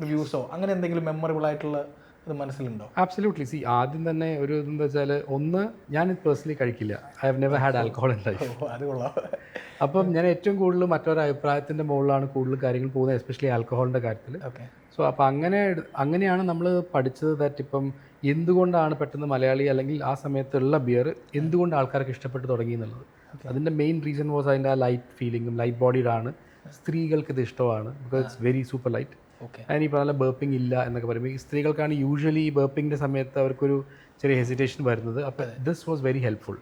റിവ്യൂസോ അങ്ങനെ എന്തെങ്കിലും മെമ്മറബിൾ ആയിട്ടുള്ള ഇത് മനസ്സിലുണ്ടോ? ആബ്സല്യൂട്ട്ലി. സി ആദ്യം തന്നെ ഒരു ഇതെന്താ വെച്ചാൽ ഒന്ന് ഞാൻ പേഴ്സണലി കഴിക്കില്ല. I have never had alcohol in life. അത് കൊള്ളാം. അപ്പം ഞാൻ ഏറ്റവും കൂടുതൽ മറ്റൊരു അഭിപ്രായത്തിൻ്റെ മുകളിലാണ് കൂടുതൽ കാര്യങ്ങൾ പോകുന്നത്, എസ്പെഷ്യലി ആൽക്കഹോളിൻ്റെ കാര്യത്തിൽ. സോ അപ്പോൾ അങ്ങനെയാണ് നമ്മൾ പഠിച്ചത് ദാറ്റ് ഇപ്പം എന്തുകൊണ്ടാണ് പെട്ടെന്ന് മലയാളി അല്ലെങ്കിൽ ആ സമയത്തുള്ള ബിയർ എന്തുകൊണ്ട് ആൾക്കാർക്ക് ഇഷ്ടപ്പെട്ട് തുടങ്ങി എന്നുള്ളത്. അതിൻ്റെ മെയിൻ റീസൺ വാസ് അതിൻ്റെ ആ ലൈറ്റ് ഫീലിങ്ങും ലൈറ്റ് ബോഡിയിലാണ്. സ്ത്രീകൾക്ക് ഇത് ഇഷ്ടമാണ് because it's very super light. അതിന് ഈ പറഞ്ഞ ബേർപ്പിംഗ് ഇല്ല എന്നൊക്കെ പറയുമ്പോൾ ഈ സ്ത്രീകൾക്കാണ് യൂഷ്വലി ഈ ബേർപ്പിങ്ങിൻ്റെ സമയത്ത് അവർക്കൊരു ചെറിയ ഹെസിറ്റേഷൻ വരുന്നത്. അപ്പോൾ ദിസ് വാസ് വെരി ഹെൽപ്ഫുൾ.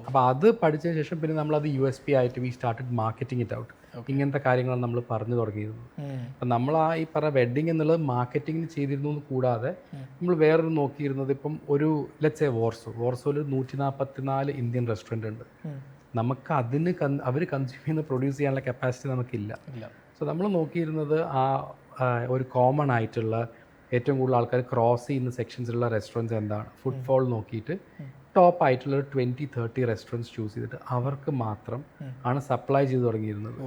അപ്പോൾ അത് പഠിച്ചതിന് ശേഷം പിന്നെ നമ്മളത് USP ആയിട്ട് we started marketing it out. ഇങ്ങനത്തെ കാര്യങ്ങളാണ് നമ്മൾ പറഞ്ഞു തുടങ്ങിയിരുന്നത്. അപ്പം നമ്മൾ ആ ഈ പറഞ്ഞ വെഡ്ഡിങ് എന്നുള്ളത് മാർക്കറ്റിങ്ങിന് ചെയ്തിരുന്നു എന്ന് കൂടാതെ നമ്മൾ വേറൊരു നോക്കിയിരുന്നത് ഇപ്പം ഒരു ലെറ്റ്സ് എ വോർസോയിൽ 144 ഇന്ത്യൻ റെസ്റ്റോറൻറ്റ് ഉണ്ട്. നമുക്ക് അതിന് അവർ കൺസ്യൂം ചെയ്യുന്ന പ്രൊഡ്യൂസ് ചെയ്യാനുള്ള കപ്പാസിറ്റി നമുക്കില്ല. സോ നമ്മൾ നോക്കിയിരുന്നത് ആ ഒരു കോമൺ ആയിട്ടുള്ള ഏറ്റവും കൂടുതൽ ആൾക്കാർ ക്രോസ് ചെയ്യുന്ന സെക്ഷൻസിലുള്ള റെസ്റ്റോറൻറ്റ്സ് എന്താണ് ഫുട്ഫോൾ നോക്കിയിട്ട് ടോപ്പ് ആയിട്ടുള്ള 20-30 റെസ്റ്റോറൻറ്റ്സ് ചൂസ് ചെയ്തിട്ട് അവർക്ക് മാത്രം ആണ് സപ്ലൈ ചെയ്ത് തുടങ്ങിയിരുന്നത്.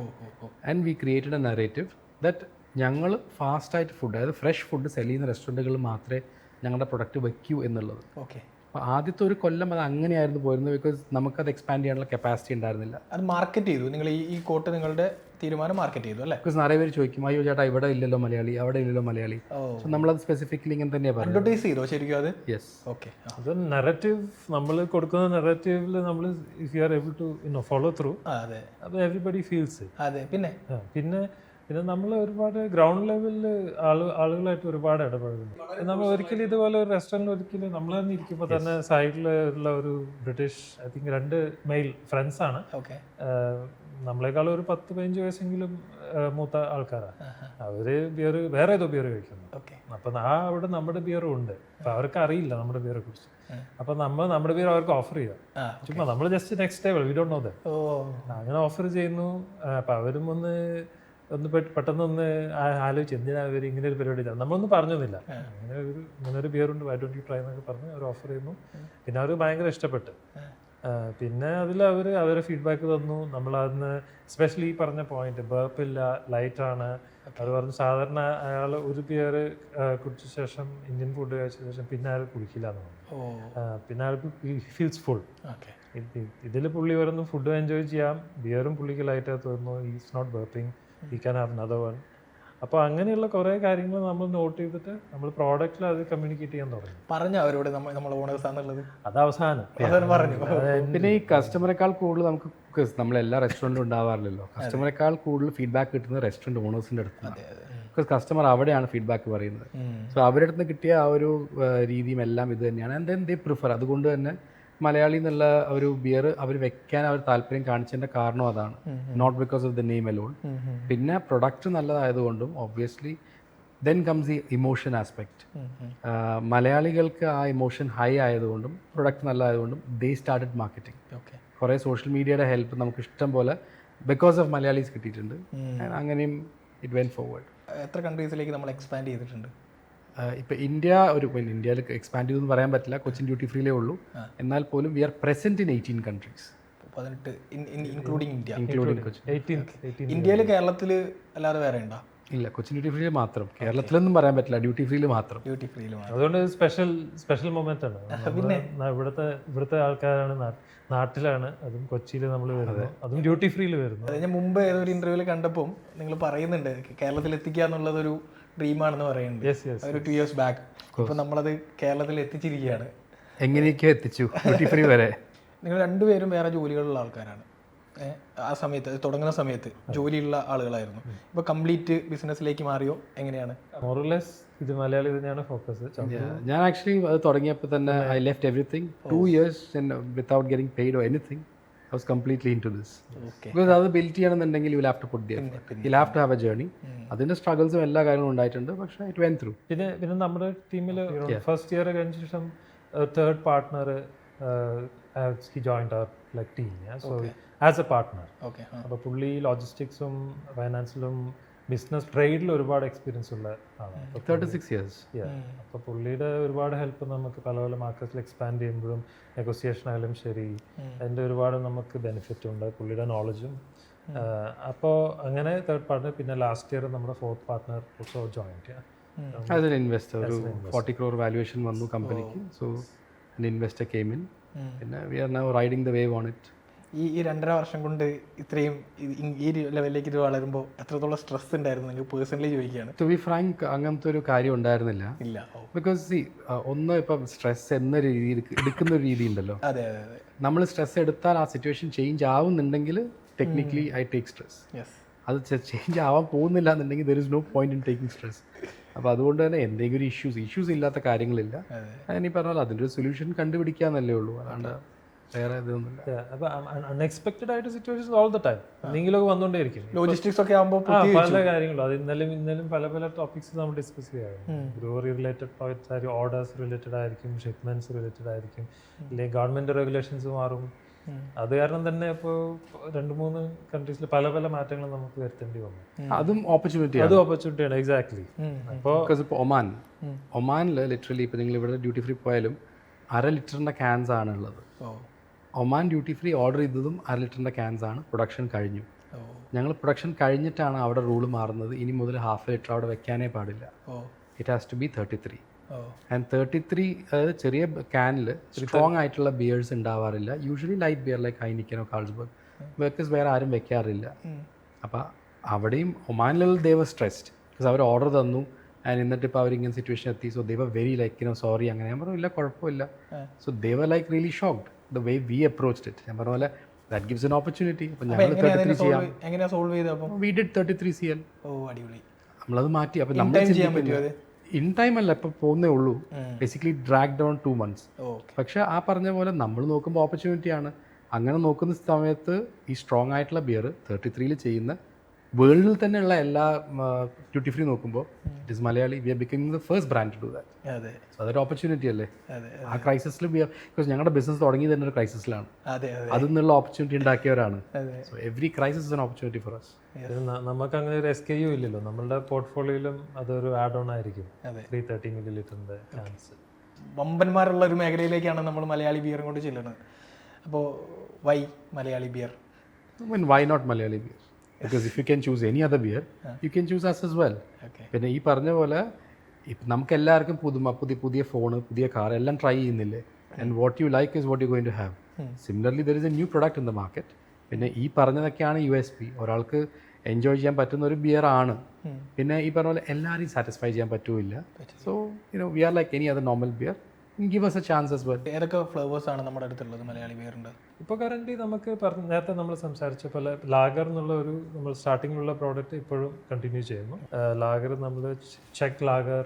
And we created a narrative that ഞങ്ങൾ ഫാസ്റ്റായിട്ട് ഫുഡ്, അതായത് ഫ്രഷ് ഫുഡ് സെല് ചെയ്യുന്ന റെസ്റ്റോറൻറ്റുകളിൽ മാത്രമേ ഞങ്ങളുടെ പ്രൊഡക്റ്റ് വയ്ക്കൂ എന്നുള്ളത്. ഓക്കെ. അപ്പോൾ ആദ്യത്തെ ഒരു കൊല്ലം അത് അങ്ങനെയായിരുന്നു പോയിരുന്നത്. ബിക്കോസ് നമുക്കത് എക്സ്പാൻഡ് ചെയ്യാനുള്ള കപ്പാസിറ്റി ഉണ്ടായിരുന്നില്ല. അത് മാർക്കറ്റ് ചെയ്തു നിങ്ങൾ, ഈ കോട്ട് നിങ്ങളുടെ തീരുമാനം മാർക്കറ്റ് ചെയ്തു അല്ലേ? ബിക്കോസ് നിറയെ പേര് ചോദിക്കും, അയ്യോ ചേട്ടാ ഇവിടെ ഇല്ലല്ലോ മലയാളി, അവിടെ ഇല്ലല്ലോ മലയാളി. സോ നമ്മളത് സ്പെസിഫിക്കലി ഇങ്ങനെ തന്നെയാണ് പറയുന്നത്. അഡ്വർടൈസ് ചെയ്തോ ശരിക്കും അത്? യെസ്. ഓക്കെ. അത് നെറേറ്റീവ്, നമ്മൾ കൊടുക്കുന്ന നെറേറ്റീവിൽ നമ്മൾ if you are able to follow through, അതെ, അപ്പോൾ എവറിബഡി ഫീൽസ്. അതെ. പിന്നെ പിന്നെ നമ്മൾ ഒരുപാട് ഗ്രൗണ്ട് ലെവലിൽ ആളുകളായിട്ട് ഒരുപാട് ഇടപെടുന്നു. നമ്മൾ ഒരിക്കലും ഇതുപോലെ ഒരു റെസ്റ്റോറൻറ്റ് ഒരിക്കലും നമ്മൾ തന്നെ ഇരിക്കുമ്പോൾ തന്നെ സൈഡിൽ ഉള്ള ഒരു ബ്രിട്ടീഷ് ഐ തിങ്ക് 2 മെയിൽ ഫ്രണ്ട്സാണ്. ഓക്കെ. നമ്മളെക്കാളും ഒരു 10-15 വയസ്സെങ്കിലും മൂത്ത ആൾക്കാരാണ്. അവര് ബിയർ വേറെ ഏതോ ബിയർ കഴിക്കുന്നു. അപ്പം അവിടെ നമ്മുടെ ബിയറും ഉണ്ട്. അപ്പം അവർക്ക് അറിയില്ല നമ്മുടെ ബിയറെ കുറിച്ച്. അപ്പം നമ്മുടെ ബിയർ അവർക്ക് ഓഫർ ചെയ്യാം. ചുമ്മാ നമ്മൾ just next table we don't know that, അങ്ങനെ ഓഫർ ചെയ്യുന്നു. അപ്പം അവരും ഒന്ന് പെട്ടെന്നൊന്ന് ആലോചിച്ച് എന്തിനാ അവർ ഇങ്ങനെ ഒരു പരിപാടി ചെയ്തത്, നമ്മളൊന്നും പറഞ്ഞൊന്നുമില്ല. ഇങ്ങനെ ഒരു ബിയർ ഉണ്ട്, വൈ ഡോണ്ട് യു ട്രൈ എന്നൊക്കെ പറഞ്ഞ് അവർ ഓഫർ ചെയ്യുന്നു. പിന്നെ അവർ ഭയങ്കര ഇഷ്ടപ്പെട്ട് പിന്നെ അതിൽ അവരെ ഫീഡ്ബാക്ക് തന്നു. നമ്മളതിന് സ്പെഷ്യലി ഈ പറഞ്ഞ പോയിന്റ്, ബർപ്പില്ല, ലൈറ്റാണ്. അവർ പറഞ്ഞു സാധാരണ അയാൾ ഒരു ബിയർ കുടിച്ച ശേഷം ഇന്ത്യൻ ഫുഡ് കഴിച്ച ശേഷം പിന്നെ അയാൾ കുടിക്കില്ല എന്ന് പറഞ്ഞു. പിന്നെ അയാൾക്ക് ഫീൽസ് ഫുൾ. ഇതിൽ പുള്ളി വരുന്നു ഫുഡ് എൻജോയ് ചെയ്യാം, ബിയറും പുള്ളിക്ക് ലൈറ്റായി തോന്നുന്നു. Is not burping, he can have another one. അപ്പോൾ അങ്ങനെയുള്ള കുറേ കാര്യങ്ങൾ നമ്മൾ നോട്ട് ചെയ്തിട്ട് നമ്മൾ പ്രോഡക്റ്റിൽ അത് കമ്മ്യൂണിക്കേറ്റ് ചെയ്യാൻ തുടങ്ങി. പറഞ്ഞു അവരോട് നമ്മൾ ഓണേഴ്സ് ആണെന്നുള്ളത്. അത് അവസാനം പറഞ്ഞു. പിന്നെ ഈ കസ്റ്റമറേക്കാൾ കൂടുതൽ നമുക്ക്, നമ്മളെല്ലാ റെസ്റ്റോറൻറ്റും ഉണ്ടാവാറില്ലല്ലോ, കസ്റ്റമറേക്കാൾ കൂടുതൽ ഫീഡ്ബാക്ക് കിട്ടുന്നത് റെസ്റ്റോറൻറ്റ് ഓണേഴ്സിൻ്റെ അടുത്താണ്. ബിക്കോസ് കസ്റ്റമർ അവിടെയാണ് ഫീഡ്ബാക്ക് പറയുന്നത്. സോ അവരുടെ അടുത്ത് കിട്ടിയ ആ ഒരു രീതിയും എല്ലാം ഇത് തന്നെയാണ്. And then they prefer. അതുകൊണ്ട് തന്നെ മലയാളി എന്നുള്ള ഒരു ബിയർ അവർ വെക്കാൻ അവർ താല്പര്യം കാണിച്ചതിൻ്റെ കാരണം അതാണ്, not because of the name alone. പിന്നെ പ്രൊഡക്റ്റ് നല്ലതായതുകൊണ്ടും obviously then comes the emotion aspect. മലയാളികൾക്ക് ആ ഇമോഷൻ ഹൈ ആയതുകൊണ്ടും പ്രൊഡക്റ്റ് നല്ലതായതുകൊണ്ടും ദേ സ്റ്റാർട്ടഡ് മാർക്കറ്റിംഗ്. കുറേ സോഷ്യൽ മീഡിയയുടെ ഹെൽപ്പ് നമുക്ക് ഇഷ്ടം പോലെ ബിക്കോസ് ഓഫ് മലയാളീസ് കിട്ടിയിട്ടുണ്ട്. അങ്ങനെയും ഇറ്റ് വെൻ ഫോർവേഡ്. എത്ര കൺട്രീസിലേക്ക് നമ്മൾ എക്സ്പാൻഡ് ചെയ്തിട്ടുണ്ട്? ഇപ്പോൾ ഇന്ത്യയിൽ എക്സ്പാൻഡ് ചെയ്തെന്ന് പറയാൻ പറ്റില്ല, കൊച്ചിൻ ഡ്യൂട്ടി ഫ്രീയിലേ ഉള്ളൂ. എന്നാൽ പോലും we are present in 18 countries, 18 including India. Including Cochin. ഇന്ത്യയിൽ കേരളത്തിൽ അല്ലാതെ വേറെ ഉണ്ടോ? ഇല്ല, കൊച്ചിൻ ഡ്യൂട്ടി ഫ്രീയിൽ മാത്രം. കേരളത്തിലൊന്നും പറയാൻ പറ്റില്ല, ഡ്യൂട്ടി ഫ്രീയിൽ മാത്രം. ഡ്യൂട്ടി ഫ്രീയിൽ മാത്രം. അതുകൊണ്ട് സ്പെഷ്യൽ മൊമെന്റ് ആണ്. പിന്നെ ഇവിടുത്തെ ആൾക്കാരാണ്, നാട്ടിലാണ്, അതും കൊച്ചിയിൽ നമ്മൾ വരുന്നത്, അതും ഡ്യൂട്ടി ഫ്രീയിൽ വരുന്നു. അത് ഞാൻ മുമ്പ് ഏതൊരു ഇന്റർവ്യൂവിൽ കണ്ടപ്പോൾ നിങ്ങൾ പറയുന്നുണ്ട് കേരളത്തിൽ എത്തിക്കുക എന്നുള്ളതൊരു ഡ്രീമാണെന്ന് പറയുന്നുണ്ട്. ഒരു 2 years ബാക്ക്. ഇപ്പൊ നമ്മളത് കേരളത്തിൽ എത്തിച്ചിരിക്കുകയാണ്. എങ്ങനെയൊക്കെയോ എത്തിച്ചു ഡ്യൂട്ടി ഫ്രീ വരെ. നിങ്ങൾ രണ്ടുപേരും വേറെ ജോലികളുള്ള ആൾക്കാരാണ്. ആ സമയത്ത് തുടങ്ങുന്ന സമയത്ത് ജോലിയുള്ള ആളുകളായിരുന്നു. ഇപ്പൊ കംപ്ലീറ്റ് ബിസിനസ്സിലേക്ക് മാറിയോ? എങ്ങനെയാണ്? മോർലെസ് ഇത് മലയാളി തന്നെയാണ് ഫോക്കസ്. ഞാൻ ആക്ച്വലി അത് തുടങ്ങിയപ്പോൾ തന്നെ I left everything 2 years without getting paid or anything. I was completely into this. Because അത് ബിൽഡ് ചെയ്യണമെന്നുണ്ടെങ്കിൽ you will have to put the effort. You'll have to have a journey. അതിൻ്റെ സ്ട്രഗിൾസും എല്ലാ കാര്യങ്ങളും ഉണ്ടായിട്ടുണ്ട്, പക്ഷേ ഇറ്റ് വെന്റ് ത്രൂ. പിന്നെ നമ്മുടെ ടീമിൽ ഫസ്റ്റ് ഇയർ കഴിഞ്ഞ ശേഷം third partner he joined our like team, so as a partner. അപ്പോൾ പുള്ളി ലോജിസ്റ്റിക്സും ഫൈനാൻസിലും ബിസിനസ് ട്രേഡിൽ ഒരുപാട് എക്സ്പീരിയൻസ് ഉള്ള ആളാണ്. 36 years. അപ്പോൾ പുള്ളിയുടെ ഒരുപാട് ഹെൽപ്പ് നമുക്ക് പല പല മാർക്കറ്റിൽ എക്സ്പാൻഡ് ചെയ്യുമ്പോഴും നെഗോസിയേഷൻ ആയാലും ശരി, അതിൻ്റെ ഒരുപാട് നമുക്ക് ബെനിഫിറ്റ് ഉണ്ട്, പുള്ളിയുടെ നോളജും. അപ്പോൾ അങ്ങനെ തേർഡ് പാർട്ട്ണർ. പിന്നെ ലാസ്റ്റ് ഇയർ നമ്മുടെ fourth partner also joint as an investor. ഒരു 40 crore വാല്യുവേഷൻ വന്നു കമ്പനിക്ക്. So an investor came in. പിന്നെ we are now riding the wave on it. ഈ 2.5 വർഷം കൊണ്ട് ഇത്രയും ഈ ലെവലിലേക്ക് ഇത് വളരുമ്പോൾ എത്രത്തോളം സ്ട്രെസ് ഉണ്ടായിരുന്നു നിങ്ങൾക്ക് പേഴ്സണലി ചോദിക്കുകയാണ്? ടു ബി ഫ്രാങ്ക്, അങ്ങനത്തെ ഒരു കാര്യം ഉണ്ടായിരുന്നില്ല. ബിക്കോസ് ഒന്ന് ഇപ്പം സ്ട്രെസ് എന്ന രീതിയിൽ എടുക്കുന്ന ഒരു രീതി ഉണ്ടല്ലോ. നമ്മൾ സ്ട്രെസ് എടുത്താൽ ആ സിറ്റുവേഷൻ ചേഞ്ച് ആവുന്നുണ്ടെങ്കിൽ ടെക്നിക്കലി ഐ ടേക്ക് സ്ട്രെസ്. അത് ചേഞ്ച് ആവാൻ പോകുന്നില്ല എന്നുണ്ടെങ്കിൽ there is no point in taking stress. അപ്പോൾ അതുകൊണ്ട് തന്നെ എന്തെങ്കിലും ഒരു ഇഷ്യൂസ് ഇല്ലാത്ത കാര്യങ്ങളില്ല. ഞാൻ ഈ പറഞ്ഞാൽ അതിൻ്റെ ഒരു സൊല്യൂഷൻ കണ്ടുപിടിക്കാന്നല്ലേ ഉള്ളൂ, അല്ലാണ്ട് വേറെ ഇതൊന്നുമില്ല. അൺഎക്സ്പെക്റ്റഡ് ആയിട്ട് സിറ്റുവേഷൻസ് ഓൾ ദ ടൈം എന്തെങ്കിലുമൊക്കെ വന്നുകൊണ്ടേയിരിക്കും. ലോജിസ്റ്റിക്സ് ഒക്കെ ആകുമ്പോൾ പല കാര്യങ്ങളും, അത് ഇന്നലും പല ടോപ്പിക്സ് നമ്മൾ ഡിസ്കസ് ചെയ്യാറുണ്ട്. ബ്രൂവറി റിലേറ്റഡ് ടോപ്പിക്സ് ആയിരിക്കും, ഓർഡേഴ്സ് റിലേറ്റഡ് ആയിരിക്കും, ഷിപ്മെന്റ്സ് റിലേറ്റഡ് ആയിരിക്കും, അല്ലെങ്കിൽ ഗവൺമെന്റ് റെഗുലേഷൻസ് മാറും. അത് കാരണം തന്നെ ഇപ്പോൾ 2-3 കൺട്രീസിൽ പല മാറ്റങ്ങൾ നമുക്ക് വരുത്തേണ്ടി വന്നു. അതും ഓപ്പർച്യൂണിറ്റിയാണ്. എക്സാക്ട്ലി. അപ്പോൾ ഇപ്പോൾ ഒമാനിൽ ലിറ്ററലി ഇപ്പോൾ നിങ്ങൾ ഇവിടെ ഡ്യൂട്ടി ഫ്രീ പോയാലും 1/2 ലിറ്ററിൻ്റെ ക്യാൻസ് ആണ് ഉള്ളത്. ഒമാൻ ഡ്യൂട്ടി ഫ്രീ ഓർഡർ ചെയ്തതും 1/2 ലിറ്ററിൻ്റെ ക്യാൻസ് ആണ്. പ്രൊഡക്ഷൻ കഴിഞ്ഞു. ഞങ്ങൾ പ്രൊഡക്ഷൻ കഴിഞ്ഞിട്ടാണ് അവിടെ റൂൾ മാറുന്നത്. ഇനി മുതൽ ഹാഫ് ലിറ്റർ അവിടെ വെക്കാനേ പാടില്ല. It has to be 33. And 33 അതായത് ചെറിയ ക്യാനിൽ സ്ട്രോങ് ആയിട്ടുള്ള ബിയേഴ്സ് ഉണ്ടാവാറില്ല. യൂഷ്വലി ലൈറ്റ് ബിയർ ലൈക്ക് ഹൈനിക്കനോ കാൾസ്ബർഗ് വേക്കേഴ്സ് വേറെ ആരും വെക്കാറില്ല. അപ്പോൾ അവിടെയും ഒമാനിലുള്ള ദേവർ സ്ട്രെസ്ഡ് ബിക്കോസ് അവർ ഓർഡർ തന്നു ആൻഡ് എന്നിട്ട് ഇപ്പോൾ അവരിങ്ങനെ സിറ്റുവേഷൻ എത്തി. So they were very like sorry അങ്ങനെ. ഞാൻ പറഞ്ഞു ഇല്ല കുഴപ്പമില്ല. So they were like really shocked the way we approached it. ഞാൻ പറഞ്ഞ പോലെ ദാറ്റ് ഗിവ്സ് എൻ ഓപ്പർച്യൂണിറ്റി. അപ്പോൾ ഞങ്ങൾ 33 ചെയ്യാം. എങ്ങനെയാണ് സോൾവ് ചെയ്തത്? അപ്പോൾ വി ഡിഡ് 33 CL. അടിപൊളി. നമ്മളത് മാറ്റി. അപ്പോൾ നമ്മൾ ഇൻ ടൈം അല്ല ഇപ്പോൾ പോകുന്നേ ഉള്ളൂ. Basically drag down 2 months. പക്ഷേ ആ പറഞ്ഞ പോലെ നമ്മൾ നോക്കുമ്പോൾ ഓപ്പർച്യൂണിറ്റിയാണ്. അങ്ങനെ നോക്കുന്ന സമയത്ത് ഈ സ്ട്രോങ് ആയിട്ടുള്ള ബിയർ 33 ചെയ്യുന്ന വേൾഡിൽ തന്നെയുള്ള എല്ലാ ഡ്യൂട്ടി ഫ്രീ നോക്കുമ്പോൾ it is Malayali. We are becoming the first brand to do that. So അതൊരു ഓപ്പർച്യൂണിറ്റി അല്ലേ. ആ ക്രൈസിസിൽ ബിക്കോസ് ഞങ്ങളുടെ ബിസിനസ് തുടങ്ങി തന്നെ ഒരു ക്രൈസിസിലാണ്. അതിൽ നിന്നുള്ള ഓപ്പർച്യൂണിറ്റി ഉണ്ടാക്കിയവരാണ്. So every crisis is an opportunity for us. നമുക്ക് അങ്ങനെ ഒരു SKU ഇല്ലല്ലോ. നമ്മളുടെ പോർട്ട്ഫോളിയോയിലും അതൊരു ആഡ് ഓൺ ആയിരിക്കും. 330 ml ക്യാൻസ്. വമ്പന്മാരുള്ള ഒരു മേഖലയിലേക്കാണ് നമ്മൾ മലയാളി ബിയറും കൊണ്ട് ചെല്ലുന്നത്. അപ്പോൾ why Malayali beer? Why not Malayali beer? Because if you can choose any other beer you can choose us as well. പിന്നെ ഈ പറഞ്ഞ പോലെ ഇപ്പം നമുക്ക് എല്ലാവർക്കും പുതിയ ഫോണ്, പുതിയ കാർ എല്ലാം ട്രൈ ചെയ്യുന്നില്ലേ? And what you like is what you going to have. Similarly there is a new product in the market. പിന്നെ ഈ പറഞ്ഞതൊക്കെയാണ് USP. ഒരാൾക്ക് എൻജോയ് ചെയ്യാൻ പറ്റുന്ന ഒരു ബിയർ ആണ്. പിന്നെ ഈ പറഞ്ഞ പോലെ എല്ലാവരെയും സാറ്റിസ്ഫൈ ചെയ്യാൻ പറ്റൂല. So we are like any other normal beer. Give us a chance as well. ഏതൊക്കെ ഫ്ലേവേഴ്സ് ആണ് നമ്മുടെ അടുത്തുള്ളത് മലയാളി ബിയറിൻ്റെ? ഇപ്പോൾ കറൻ്റ് നമുക്ക് നേരത്തെ നമ്മൾ സംസാരിച്ച പോലെ ലാഗർ എന്നുള്ള ഒരു നമ്മൾ സ്റ്റാർട്ടിങ്ങിലുള്ള പ്രോഡക്റ്റ് ഇപ്പോഴും കണ്ടിന്യൂ ചെയ്യുന്നു. ലാഗർ നമ്മൾ ചെക്ക് ലാഗർ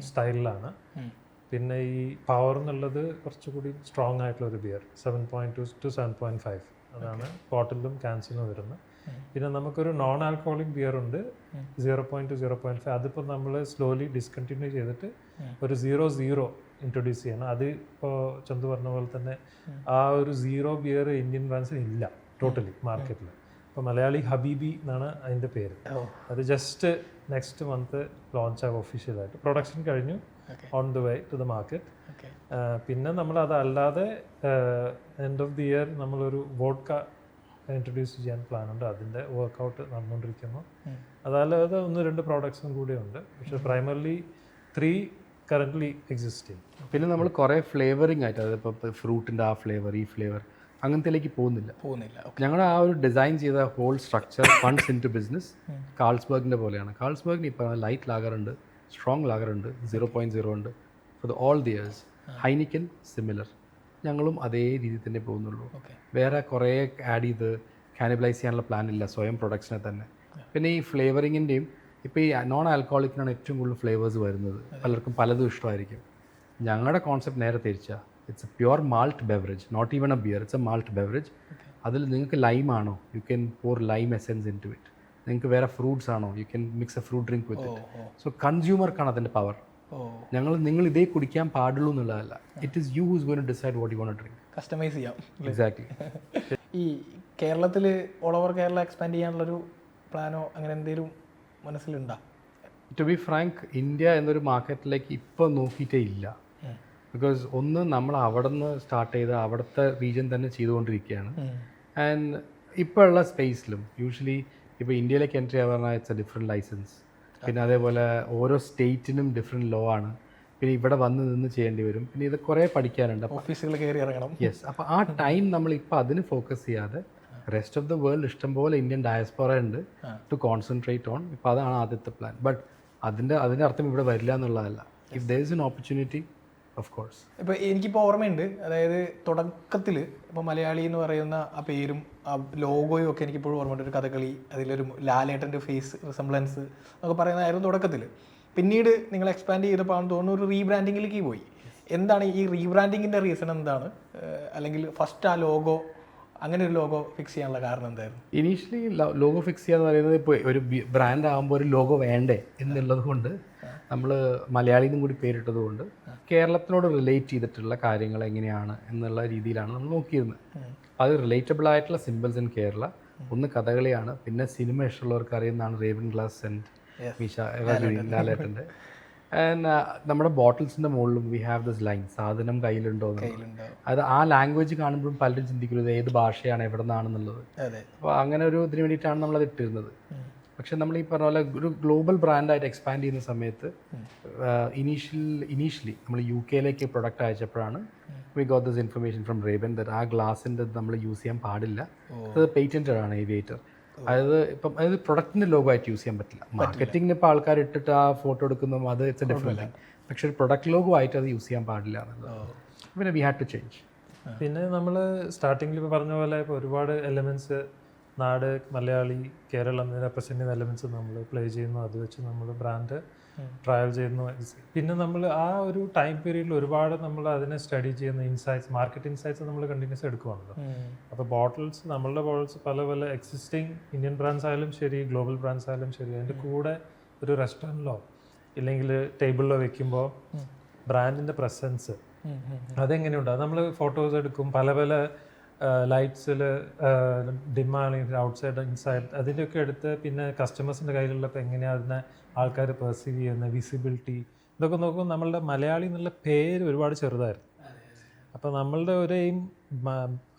സ്റ്റൈലിലാണ്. പിന്നെ ഈ പവർ എന്നുള്ളത് കുറച്ചുകൂടി സ്ട്രോങ് ആയിട്ടുള്ള ഒരു ബിയർ 7.2 to 7.5 അതാണ് ബോട്ടിലും ക്യാൻസിനും വരുന്നത്. പിന്നെ നമുക്കൊരു നോൺ ആൽക്കഹോളിക് ബിയർ ഉണ്ട് 0.2 0.5. അതിപ്പോൾ നമ്മൾ സ്ലോലി ഡിസ്കണ്ടിന്യൂ ചെയ്തിട്ട് ഒരു 0.0 ഇൻട്രൊഡ്യൂസ് ചെയ്യണം. അത് ഇപ്പോൾ ചന്തു പറഞ്ഞ പോലെ തന്നെ ആ ഒരു 0 ബിയർ ഇന്ത്യൻ ബ്രാൻഡ്സിന് ഇല്ല ടോട്ടലി മാർക്കറ്റിൽ. ഇപ്പോൾ മലയാളി ഹബീബി എന്നാണ് അതിൻ്റെ പേര്. അത് ജസ്റ്റ് നെക്സ്റ്റ് മന്ത് ലോഞ്ച് ആകും ഒഫീഷ്യലായിട്ട്. പ്രൊഡക്ഷൻ കഴിഞ്ഞു, on the way to the market. പിന്നെ നമ്മൾ അതല്ലാതെ എൻഡ് ഓഫ് ദി ഇയർ നമ്മളൊരു വോഡ്ക ഇൻട്രൊഡ്യൂസ് ചെയ്യാൻ പ്ലാൻ ഉണ്ട്. അതിൻ്റെ വർക്കൗട്ട് നടന്നുകൊണ്ടിരിക്കുന്നു. അതല്ലാതെ 1-2 പ്രോഡക്ട്സും കൂടെ ഉണ്ട്. പക്ഷേ പ്രൈമർലി 3 കറൻ്റ്ലി എക്സിസ്റ്റിംഗ്. പിന്നെ നമ്മൾ കുറേ ഫ്ലേവറിങ് ആയിട്ട്, അതായത് ഇപ്പോൾ ഫ്രൂട്ടിൻ്റെ ആ ഫ്ലേവർ, ഈ ഫ്ലേവർ അങ്ങനത്തേലേക്ക് പോകുന്നില്ല. ഞങ്ങളുടെ ആ ഒരു ഡിസൈൻ ചെയ്ത whole structure funds into business കാൾസ്ബർഗിൻ്റെ പോലെയാണ്. കാൾസ്ബർഗിന് ഇപ്പോൾ ലൈറ്റ് ലാഗർ ഉണ്ട്, സ്ട്രോങ് ലാഗർ ഉണ്ട്, 0.0 ഉണ്ട് for all the years. Heineken similar. ഞങ്ങളും അതേ രീതിയിൽ തന്നെ പോകുന്നുള്ളൂ. വേറെ കുറേ ആഡ് ചെയ്ത് കാനിബലൈസ് ചെയ്യാനുള്ള പ്ലാൻ ഇല്ല, സ്വയം പ്രൊഡക്ഷനെ തന്നെ. പിന്നെ ഈ ഫ്ലേവറിങ്ങിൻ്റെയും ഇപ്പോൾ ഈ നോൺ ആൽക്കഹോളിക്കിനാണ് ഏറ്റവും കൂടുതൽ ഫ്ലേവേഴ്സ് വരുന്നത്. പലർക്കും പലതും ഇഷ്ടമായിരിക്കും. ഞങ്ങളുടെ കോൺസെപ്റ്റ് നേരെ തിരിച്ചാൽ it's a pure malt beverage, not even a beer, it's a malt beverage. അതിൽ നിങ്ങൾക്ക് ലൈമാണോ, you can pour lime essence into it. നിങ്ങൾക്ക് വേറെ ഫ്രൂട്ട്സ് ആണോ, you can mix a fruit drink with it. So കൺസ്യൂമർക്കാണ് അതിൻ്റെ power. നിങ്ങൾ ഇതേ കുടിക്കാൻ പാടുള്ളൂ എന്നുള്ളതല്ല. It is you who's going to decide what you want to drink. Customise ചെയ്യാം. എക്സാക്ട്ലി. ഈ കേരളത്തിൽ ഓൾ ഓവർ കേരള എക്സ്പാൻഡ് ചെയ്യാനുള്ളൊരു പ്ലാനോ അങ്ങനെ എന്തെങ്കിലും മനസ്സിലുണ്ടോ? ടു ബി ഫ്രാങ്ക്, ഇന്ത്യ എന്നൊരു മാർക്കറ്റിലേക്ക് ഇപ്പോൾ നോക്കിയിട്ടേ ഇല്ല. ബിക്കോസ് ഒന്ന് നമ്മൾ അവിടെ നിന്ന് സ്റ്റാർട്ട് ചെയ്ത് അവിടുത്തെ റീജിയൻ തന്നെ ചെയ്തുകൊണ്ടിരിക്കുകയാണ്. ആൻഡ് ഇപ്പോൾ ഉള്ള സ്പേസിലും യൂഷ്വലി ഇപ്പോൾ ഇന്ത്യയിലേക്ക് എൻട്രി ചെയ്യാൻ പറഞ്ഞാൽ ഇറ്റ്സ് എ ഡിഫറെൻറ്റ് ലൈസൻസ്. പിന്നെ അതേപോലെ ഓരോ സ്റ്റേറ്റിനും ഡിഫറെൻറ്റ് ലോ ആണ്. പിന്നെ ഇവിടെ വന്ന് നിന്ന് ചെയ്യേണ്ടി വരും. പിന്നെ ഇത് കുറേ പഠിക്കാനുണ്ട്. ഓഫീസുകൾ കയറി ഇറങ്ങണം. യെസ്. അപ്പോൾ ആ ടൈം നമ്മളിപ്പോൾ അതിന് ഫോക്കസ് ചെയ്യാതെ റെസ്റ്റ് ഓഫ് ദ വേൾഡ് ഇഷ്ടംപോലെ ഇന്ത്യൻ ഡയസ്പോറ ഉണ്ട് ടു കോൺസെൻട്രേറ്റ് ഓൺ. ഇപ്പോൾ അതാണ് ആദ്യത്തെ പ്ലാൻ. ബട്ട് അതിൻ്റെ അർത്ഥം ഇവിടെ വരില്ല എന്നുള്ളതല്ല. If there is an opportunity, of course. ഇപ്പോൾ എനിക്കിപ്പോൾ ഓർമ്മയുണ്ട്, അതായത് തുടക്കത്തിൽ ഇപ്പോൾ മലയാളി എന്ന് പറയുന്ന ആ പേരും ആ ലോഗോയും ഒക്കെ എനിക്കിപ്പോഴും ഓർമ്മയുണ്ട്. ഒരു കഥകളി, അതിലൊരു ലാലേട്ടൻ്റെ ഫേസ് റിസംബ്ലൻസ് എന്നൊക്കെ പറയുന്നതായിരുന്നു തുടക്കത്തിൽ. പിന്നീട് നിങ്ങൾ എക്സ്പാൻഡ് ചെയ്തപ്പോൾ ആണെന്ന് തോന്നുന്നു ഒരു റീബ്രാൻഡിങ്ങിലേക്ക് പോയി. എന്താണ് ഈ റീബ്രാൻഡിങ്ങിൻ്റെ റീസൺ എന്താണ്? അല്ലെങ്കിൽ ഫസ്റ്റ് ആ ലോഗോ, അങ്ങനെ ഒരു ലോഗോ ഫിക്സ് ചെയ്യാനുള്ള കാരണം എന്തായിരുന്നു? ഇനീഷ്യലി ലോഗോ ഫിക്സ് ചെയ്യാന്ന് പറയുന്നത് ഇപ്പോൾ ഒരു ബ്രാൻഡ് ആകുമ്പോൾ ഒരു ലോഗോ വേണ്ടേ എന്നുള്ളത് കൊണ്ട് നമ്മൾ മലയാളിന്നും കൂടി പേരിട്ടത് കൊണ്ട് കേരളത്തിനോട് റിലേറ്റ് ചെയ്തിട്ടുള്ള കാര്യങ്ങൾ എങ്ങനെയാണ് എന്നുള്ള രീതിയിലാണ് നമ്മൾ നോക്കിയിരുന്നത്. അത് റിലേറ്റബിൾ ആയിട്ടുള്ള സിമ്പിൾസ് ഇൻ കേരള. ഒന്ന് കഥകളിയാണ്, പിന്നെ സിനിമ ഇഷ്ടമുള്ളവർക്ക് അറിയുന്നതാണ് റേവൻ ഗ്ലാസ് ആൻഡ് മീശ ലാലേട്ടൻ്റെ. ആൻഡ് നമ്മുടെ ബോട്ടിൽസിൻ്റെ മുകളിലും വി ഹാവ് ദിസ് ലൈൻ, സാധനം കയ്യിലുണ്ടോ എന്നുള്ളത്. കയ്യിലുണ്ടാവും. അത് ആ ലാംഗ്വേജ് കാണുമ്പോഴും പലരും ചിന്തിക്കുന്നത് ഏത് ഭാഷയാണ്, എവിടെ നിന്നാണെന്നുള്ളത്. അതെ. അപ്പോൾ അങ്ങനെ ഒരു ഇതിന് വേണ്ടിയിട്ടാണ് നമ്മളത് ഇട്ടിരുന്നത്. പക്ഷെ നമ്മൾ ഈ പറഞ്ഞ പോലെ ഒരു ഗ്ലോബൽ ബ്രാൻഡായിട്ട് എക്സ്പാൻഡ് ചെയ്യുന്ന സമയത്ത് ഇനീഷ്യലി നമ്മൾ UK പ്രൊഡക്റ്റ് അയച്ചപ്പോഴാണ് we got this information from Ray Ban that ആ ഗ്ലാസിൻ്റെ നമ്മൾ യൂസ് ചെയ്യാൻ പാടില്ല, അത് പേറ്റൻറ്റഡ് ആണ് ഏവിയേറ്റർ. അതായത് പ്രൊഡക്റ്റിൻ്റെ ലോഗോ ആയിട്ട് യൂസ് ചെയ്യാൻ പറ്റില്ല. മാർക്കറ്റിങ്ങിന് ഇപ്പോൾ ആൾക്കാർ ഇട്ടിട്ട് ആ ഫോട്ടോ എടുക്കുന്നതും അത് ഇറ്റ്സ് എ ഡിഫറെൻറ്റ്, പക്ഷേ ഒരു പ്രൊഡക്റ്റ് ലോഗോ ആയിട്ട് അത് യൂസ് ചെയ്യാൻ പാടില്ല എന്നുള്ളത്. പിന്നെ വി ഹാഡ് ടു ചേഞ്ച്. പിന്നെ നമ്മൾ സ്റ്റാർട്ടിങ്ങിൽ ഇപ്പോൾ പറഞ്ഞ പോലെ ഇപ്പോൾ ഒരുപാട് എലമെൻറ്റ്സ് നാട്, മലയാളി, കേരളം റെപ്രസെൻ്റ് ചെയ്യുന്ന എലമെൻറ്റ്സ് നമ്മൾ പ്ലേ ചെയ്യുന്നു. അത് വെച്ച് നമ്മൾ ബ്രാൻഡ് ട്രയൽ ചെയ്യുന്നു. പിന്നെ നമ്മൾ ആ ഒരു ടൈം പീരീഡിൽ ഒരുപാട് നമ്മൾ അതിനെ സ്റ്റഡി ചെയ്യുന്ന ഇൻസൈറ്റ്സ്, മാർക്കറ്റ് ഇൻസൈറ്റ്സ് നമ്മൾ കണ്ടിന്യൂസ് എടുക്കുവാണല്ലോ. അപ്പോൾ നമ്മളുടെ ബോട്ടിൽസ് പല പല എക്സിസ്റ്റിംഗ് ഇന്ത്യൻ ബ്രാൻഡ്സ് ആയാലും ശരി, ഗ്ലോബൽ ബ്രാൻഡ്സ് ആയാലും ശരി, അതിൻ്റെ കൂടെ ഒരു റെസ്റ്റോറൻറ്റിലോ ഇല്ലെങ്കിൽ ടേബിളിലോ വെക്കുമ്പോൾ ബ്രാൻഡിൻ്റെ പ്രസൻസ് അതെങ്ങനെയുണ്ട്, അത് നമ്മൾ ഫോട്ടോസ് എടുക്കും. പല പല ലൈറ്റ്സിൽ ഡിമ്മാണെങ്കിൽ ഔട്ട്സൈഡ് ഇൻസൈഡ് അതിൻ്റെയൊക്കെ എടുത്ത് പിന്നെ കസ്റ്റമേഴ്സിൻ്റെ കയ്യിലുള്ളപ്പോൾ എങ്ങനെയാണ് അതിനെ ആൾക്കാർ പെർസീവ് ചെയ്യുന്നത്, വിസിബിലിറ്റി, ഇതൊക്കെ നോക്കുമ്പോൾ നമ്മളുടെ മലയാളി എന്നുള്ള പേര് ഒരുപാട് ചെറുതായിരുന്നു. അപ്പോൾ നമ്മളുടെ ഒരു എയിം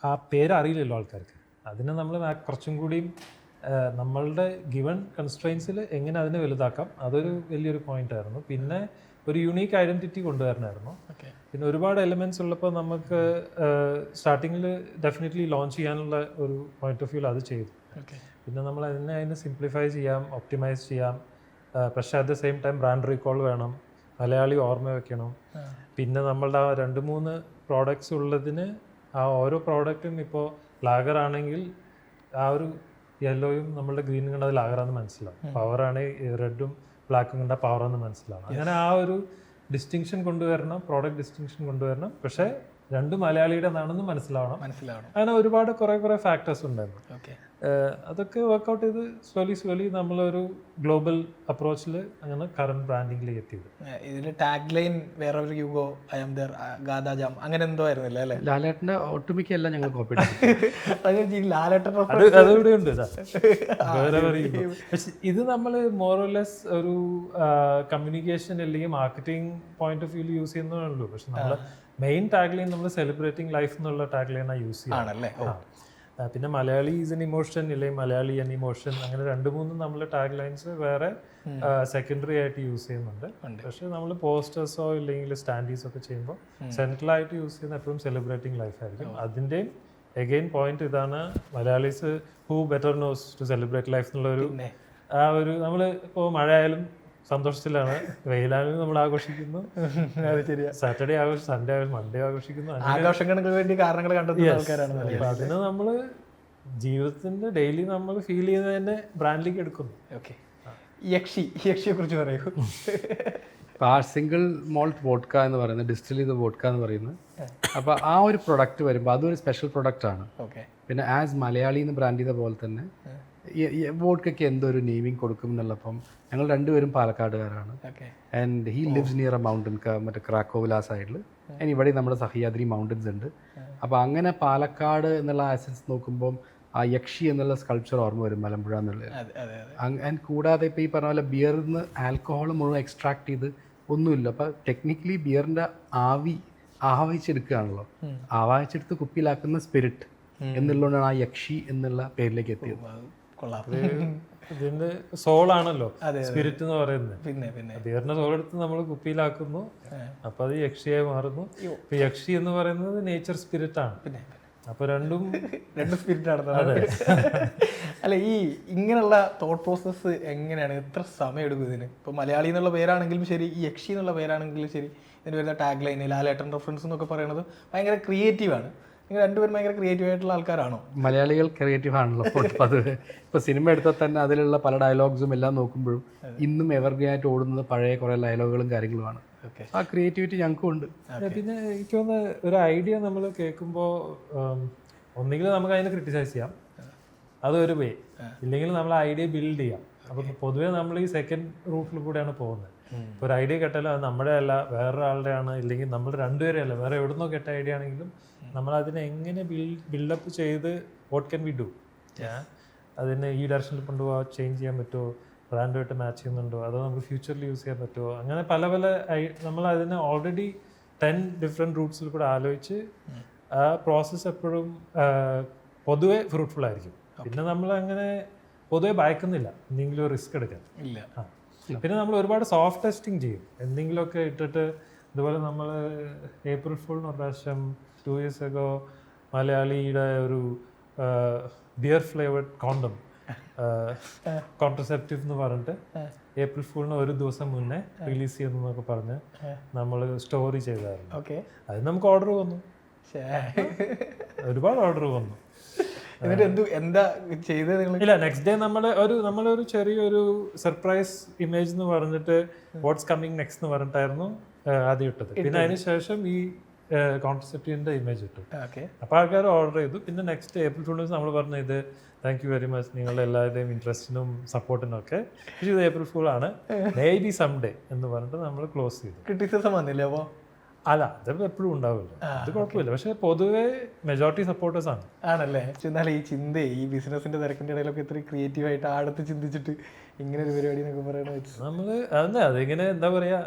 ആ പേര് അറിയില്ലല്ലോ ആൾക്കാർക്ക്. അതിനെ നമ്മൾ കുറച്ചും കൂടിയും നമ്മളുടെ ഗിവൺ കൺസ്ട്രെയിൻസിൽ എങ്ങനെ അതിനെ വലുതാക്കാം, അതൊരു വലിയൊരു പോയിന്റ് ആയിരുന്നു. പിന്നെ ഒരു യുണീക്ക് ഐഡൻറ്റിറ്റി കൊണ്ടുവരണമായിരുന്നു. പിന്നെ ഒരുപാട് എലിമെൻറ്റ്സ് ഉള്ളപ്പോൾ നമുക്ക് സ്റ്റാർട്ടിങ്ങിൽ ഡെഫിനറ്റ്ലി ലോഞ്ച് ചെയ്യാനുള്ള ഒരു പോയിന്റ് ഓഫ് വ്യൂ അത് ചെയ്തു. പിന്നെ നമ്മൾ അതിനെ സിംപ്ലിഫൈ ചെയ്യാം, ഒപ്റ്റിമൈസ് ചെയ്യാം. പക്ഷേ at the same time brand recall വേണം, മലയാളി ഓർമ്മ വെക്കണം. പിന്നെ നമ്മളുടെ ആ 2-3 പ്രോഡക്ട്സ് ഉള്ളതിന് ആ ഓരോ പ്രോഡക്റ്റും ഇപ്പോൾ ലാഗർ ആണെങ്കിൽ ആ ഒരു യെല്ലോയും നമ്മളുടെ ഗ്രീനും കണ്ട അത് ലാഗറാന്ന് മനസ്സിലാവും. പവറാണെങ്കിൽ റെഡും ബ്ലാക്കും കണ്ട പവറാന്ന് മനസ്സിലാവും. അങ്ങനെ ആ ഒരു ഡിസ്റ്റിങ്ഷൻ കൊണ്ടുവരണം, പ്രോഡക്റ്റ് ഡിസ്റ്റിങ്ഷൻ കൊണ്ടുവരണം. പക്ഷേ രണ്ട് മലയാളിയുടെ ആണെന്ന് മനസ്സിലാവണം. അങ്ങനെ ഒരുപാട് കുറേ ഫാക്ടേഴ്സ് ഉണ്ടായിരുന്നു. അതൊക്കെ വർക്കൗട്ട് ചെയ്ത് സ്ലോലി നമ്മളൊരു ഗ്ലോബൽ അപ്രോച്ചിൽ അങ്ങനെ കറന്റ് ബ്രാൻഡിങ്ങിലേക്ക് എത്തിയത്. ഇതിൽ ടാഗ് ലൈൻ വേറെ ഒരു യുഗോ ഐ ആം ദർ ഗാദാജാം അങ്ങനെ എന്തോ ആയിരുന്നില്ല അല്ലേ? ലാലേട്ടൻ്റെ ഒട്ടുമിക്ക എല്ലാം ഞങ്ങൾ കോപ്പി ലാലേട്ടൻ അതിവിടെ ഉണ്ട്. പക്ഷെ ഇത് നമ്മൾ മോറോലെസ് ഒരു കമ്മ്യൂണിക്കേഷൻ അല്ലെങ്കിൽ മാർക്കറ്റിംഗ് പോയിന്റ് ഓഫ് വ്യൂല് യൂസ് ചെയ്യുന്നതേ ഉള്ളൂ. പക്ഷെ നമ്മൾ മെയിൻ ടാഗ് ലൈൻ നമ്മൾ സെലിബ്രേറ്റിംഗ് ലൈഫ് എന്നുള്ള ടാഗ് ലൈനാണ് യൂസ് ചെയ്യുന്നത്. പിന്നെ മലയാളി ഈസ് എൻ ഇമോഷൻ ഇല്ലെങ്കിൽ മലയാളി എൻ ഇമോഷൻ, അങ്ങനെ 2-3 നമ്മൾ ടാഗ് ലൈൻസ് വേറെ സെക്കൻഡറി ആയിട്ട് യൂസ് ചെയ്യുന്നുണ്ട്. പക്ഷെ നമ്മൾ പോസ്റ്റേഴ്സോ ഇല്ലെങ്കിൽ സ്റ്റാൻഡീസോ ഒക്കെ ചെയ്യുമ്പോൾ സെൻട്രലായിട്ട് യൂസ് ചെയ്യുന്ന എപ്പോഴും സെലിബ്രേറ്റിംഗ് ലൈഫ് ആയിരിക്കും. അതിൻ്റെയും എഗെയിൻ പോയിന്റ് ഇതാണ്, Malayalis who better knows to celebrate life എന്നുള്ളൊരു ആ ഒരു നമ്മൾ ഇപ്പോൾ മഴയായാലും സന്തോഷത്തിലാണ്, വെയിലായാലും നമ്മൾ ആഘോഷിക്കുന്നു, സാറ്റർഡേ ആഘോഷം, സൺഡേ ആഘോഷം, മൺഡേ ആഘോഷിക്കുന്നു. ആഘോഷങ്ങൾക്ക് വേണ്ടി കാരണങ്ങൾ കണ്ടെത്തുന്ന ആൾക്കാരാണ്. അപ്പൊ അതിന് നമ്മൾ ജീവിതത്തിന്റെ ഡെയിലി നമ്മൾ ഫീൽ ചെയ്യുന്നത് തന്നെ ബ്രാൻഡിലേക്ക് എടുക്കുന്നു. ഓക്കെ, യക്ഷിയെ കുറിച്ച് പറയൂ. ആ സിംഗിൾ മോൾട്ട് വോഡ്ക എന്ന് പറയുന്നത്, ഡിസ്റ്റിൽ ചെയ്ത വോഡ്ക എന്ന് പറയുന്നത്, അപ്പോൾ ആ ഒരു പ്രൊഡക്റ്റ് വരുമ്പോൾ അതൊരു സ്പെഷ്യൽ പ്രൊഡക്റ്റ് ആണ്. പിന്നെ ആസ് മലയാളി എന്ന് ബ്രാൻഡ് ചെയ്ത പോലെ തന്നെ വോഡ്കയ്ക്ക് എന്തോ ഒരു നെയിമിങ് കൊടുക്കും എന്നുള്ളപ്പം ഞങ്ങൾ രണ്ടുപേരും പാലക്കാടുകാരാണ്. And he lives near a mountain, മറ്റേ ക്രാക്കോവില സൈഡിൽ. ആൻഡ് ഇവിടെ നമ്മുടെ സഹ്യാദ്രി മൗണ്ടൻസ് ഉണ്ട്. അപ്പോൾ അങ്ങനെ പാലക്കാട് എന്നുള്ള ആസൻസ് നോക്കുമ്പം ആ യക്ഷി എന്നുള്ള സ്കൾപ്ചർ ഓർമ്മ വരും, മലമ്പുഴ എന്നുള്ളത്. ആൻഡ് കൂടാതെ ഇപ്പോൾ ഈ പറഞ്ഞ പോലെ ബിയറിൽ നിന്ന് ആൽക്കഹോൾ മുഴുവൻ എക്സ്ട്രാക്ട് ചെയ്ത് ഒന്നുമില്ല. അപ്പോൾ ടെക്നിക്കലി ബിയറിൻ്റെ ആവാഹിച്ചെടുക്കുകയാണല്ലോ, ആവാഹിച്ചെടുത്ത് കുപ്പിയിലാക്കുന്ന സ്പിരിറ്റ് എന്നുള്ളതുകൊണ്ടാണ് ആ യക്ഷി എന്നുള്ള പേരിലേക്ക് എത്തിയത്. ഇതിന്റെ സോളാണല്ലോ സ്പിരിറ്റ് എന്ന് പറയുന്നത്. പിന്നെ ബിയറിന്റെ സോൾ എടുത്ത് നമ്മൾ കുപ്പിയിലാക്കുന്നു, അപ്പൊ അത് യക്ഷിയായി മാറുന്നു. ഇപ്പൊ യക്ഷി എന്ന് പറയുന്നത് നേച്ചർ സ്പിരിറ്റ് ആണ്. അപ്പൊ രണ്ട് സ്പിരിറ്റ് ആണ്. അല്ല, ഈ ഇങ്ങനെയുള്ള തോട്ട് പ്രോസസ്സ് എങ്ങനെയാണ്, എത്ര സമയം എടുക്കും ഇതിന്? ഇപ്പൊ മലയാളി എന്നുള്ള പേരാണെങ്കിലും ശരി, ഈ യക്ഷി എന്നുള്ള പേരാണെങ്കിലും ശരി, ഇതിന് വരുന്ന ടാഗ് ലൈൻ, ലാലേട്ടൻ റെഫറൻസ് എന്നൊക്കെ പറയുന്നത് ഭയങ്കര ക്രിയേറ്റീവാണ്. നിങ്ങൾ രണ്ടുപേരും ഭയങ്കര ക്രിയേറ്റീവ് ആയിട്ടുള്ള ആൾക്കാരാണോ? മലയാളികൾ ക്രിയേറ്റീവ് ആണല്ലോ. അത് ഇപ്പോൾ സിനിമ എടുത്താൽ തന്നെ അതിലുള്ള പല ഡയലോഗ്സും എല്ലാം നോക്കുമ്പോഴും ഇന്നും എവർഗ്രീൻ ആയിട്ട് ഓടുന്നത് പഴയ കുറേ ഡയലോഗുകളും കാര്യങ്ങളുമാണ്. ആ ക്രിയേറ്റിവിറ്റി ഞങ്ങൾക്കും ഉണ്ട്. പിന്നെ എനിക്ക് തോന്നുന്നത് ഒരു ഐഡിയ നമ്മൾ കേൾക്കുമ്പോൾ ഒന്നുകിൽ നമുക്ക് അതിനെ ക്രിട്ടിസൈസ് ചെയ്യാം, അതൊരു വേ, ഇല്ലെങ്കിൽ നമ്മൾ ഐഡിയ ബിൽഡ് ചെയ്യാം. അപ്പം പൊതുവേ നമ്മൾ ഈ സെക്കൻഡ് റൂട്ടിൽ കൂടെയാണ് പോകുന്നത്. ഇപ്പോൾ ഒരു ഐഡിയ കേട്ടാലും അത് നമ്മുടെ അല്ല, വേറൊരാളുടെ ആണ്, ഇല്ലെങ്കിൽ നമ്മൾ രണ്ടുപേരെ അല്ല, വേറെ എവിടെ നിന്നോ കേട്ട ഐഡിയ ആണെങ്കിലും നമ്മൾ അതിനെ എങ്ങനെ ബിൽഡപ്പ് ചെയ്ത് വാട്ട് ക്യാൻ വി ഡു, അതിനെ ഈ ഡയറക്ഷനിൽ കൊണ്ടുപോകാൻ ചേഞ്ച് ചെയ്യാൻ പറ്റുമോ, ബ്രാൻഡുമായിട്ട് മാച്ച് ചെയ്യുന്നുണ്ടോ, അതോ നമുക്ക് ഫ്യൂച്ചറിൽ യൂസ് ചെയ്യാൻ പറ്റുമോ, അങ്ങനെ പല പല നമ്മൾ അതിനെ ഓൾറെഡി 10 ഡിഫറെൻറ്റ് റൂട്ട്സിൽ കൂടെ ആലോചിച്ച് ആ പ്രോസസ്സ് എപ്പോഴും പൊതുവെ ഫ്രൂട്ട്ഫുൾ ആയിരിക്കും. പിന്നെ നമ്മൾ അങ്ങനെ പൊതുവെ ഭയക്കുന്നില്ല എന്തെങ്കിലും റിസ്ക് എടുക്കാൻ. ഇല്ല. പിന്നെ നമ്മൾ ഒരുപാട് സോഫ്റ്റ് ടെസ്റ്റിംഗ് ചെയ്യും. എന്തെങ്കിലുമൊക്കെ ഇട്ടിട്ട് ഇതുപോലെ നമ്മൾ ഏപ്രിൽ ഫുൾ ഒരു പ്രാവശ്യം 2 years ago മലയാളിയുടെ ഒരു ബിയർ ഫ്ലേവേർഡ് കോണ്ടം കോൺട്രസെപ്റ്റീവ് എന്ന് പറഞ്ഞിട്ട് ഏപ്രിൽ ഫുളിന് ഒരു ദിവസം മുന്നേ റിലീസ് ചെയ്യുന്നൊക്കെ പറഞ്ഞ് നമ്മൾ സ്റ്റോറി ചെയ്തായിരുന്നു. അത് നമുക്ക് ഓർഡർ വന്നു, ഒരുപാട് ഓർഡർ വന്നു. എന്താ ചെയ്തത് നിങ്ങൾ? ഇല്ല, നെക്സ്റ്റ് ഡേ നമ്മളൊരു ചെറിയൊരു സർപ്രൈസ് ഇമേജ് എന്ന് പറഞ്ഞിട്ട് വാട്ട്സ് കമ്മിങ് നെക്സ്റ്റ് എന്ന് പറഞ്ഞിട്ടായിരുന്നു ആദ്യം ഇട്ടത്. പിന്നെ അതിന് ശേഷം ഈ കോൺസെപ്റ്റിന്റെ ഇമേജ് ഇട്ടു. അപ്പോൾ ആൾക്കാർ ഓർഡർ ചെയ്തു. പിന്നെ നെക്സ്റ്റ് ഏപ്രിൽ ഫുൾ നമ്മൾ പറഞ്ഞു ഇത് താങ്ക് യു വെരി മച്ച് നിങ്ങളുടെ എല്ലാവരുടെയും ഇൻട്രസ്റ്റിനും സപ്പോർട്ടിനും ഒക്കെ. പക്ഷേ ഇത് ഏപ്രിൽ ഫുൾ ആണ്, മേ ബി സംഡേ എന്ന് പറഞ്ഞിട്ട് നമ്മൾ ക്ലോസ് ചെയ്തു. ക്രിറ്റിസിസം വന്നില്ല അപ്പോൾ? അല്ല, അത് എപ്പോഴും ഉണ്ടാവില്ല, അത് കുഴപ്പമില്ല. പക്ഷെ പൊതുവെ മെജോറിറ്റി സപ്പോർട്ടേഴ്സ് ആണ്. ആണല്ലേ? എന്നാൽ ഈ ചിന്ത ഈ ബിസിനസിന്റെ തിരക്കിന്റെ ഇടയിലൊക്കെ ഇത്രയും ക്രിയേറ്റീവായിട്ട് ആഴത്ത് ചിന്തിച്ചിട്ട് ഇങ്ങനെ ഒരു പരിപാടി എന്നൊക്കെ പറയണ നമ്മള് അതിങ്ങനെ എന്താ പറയാ,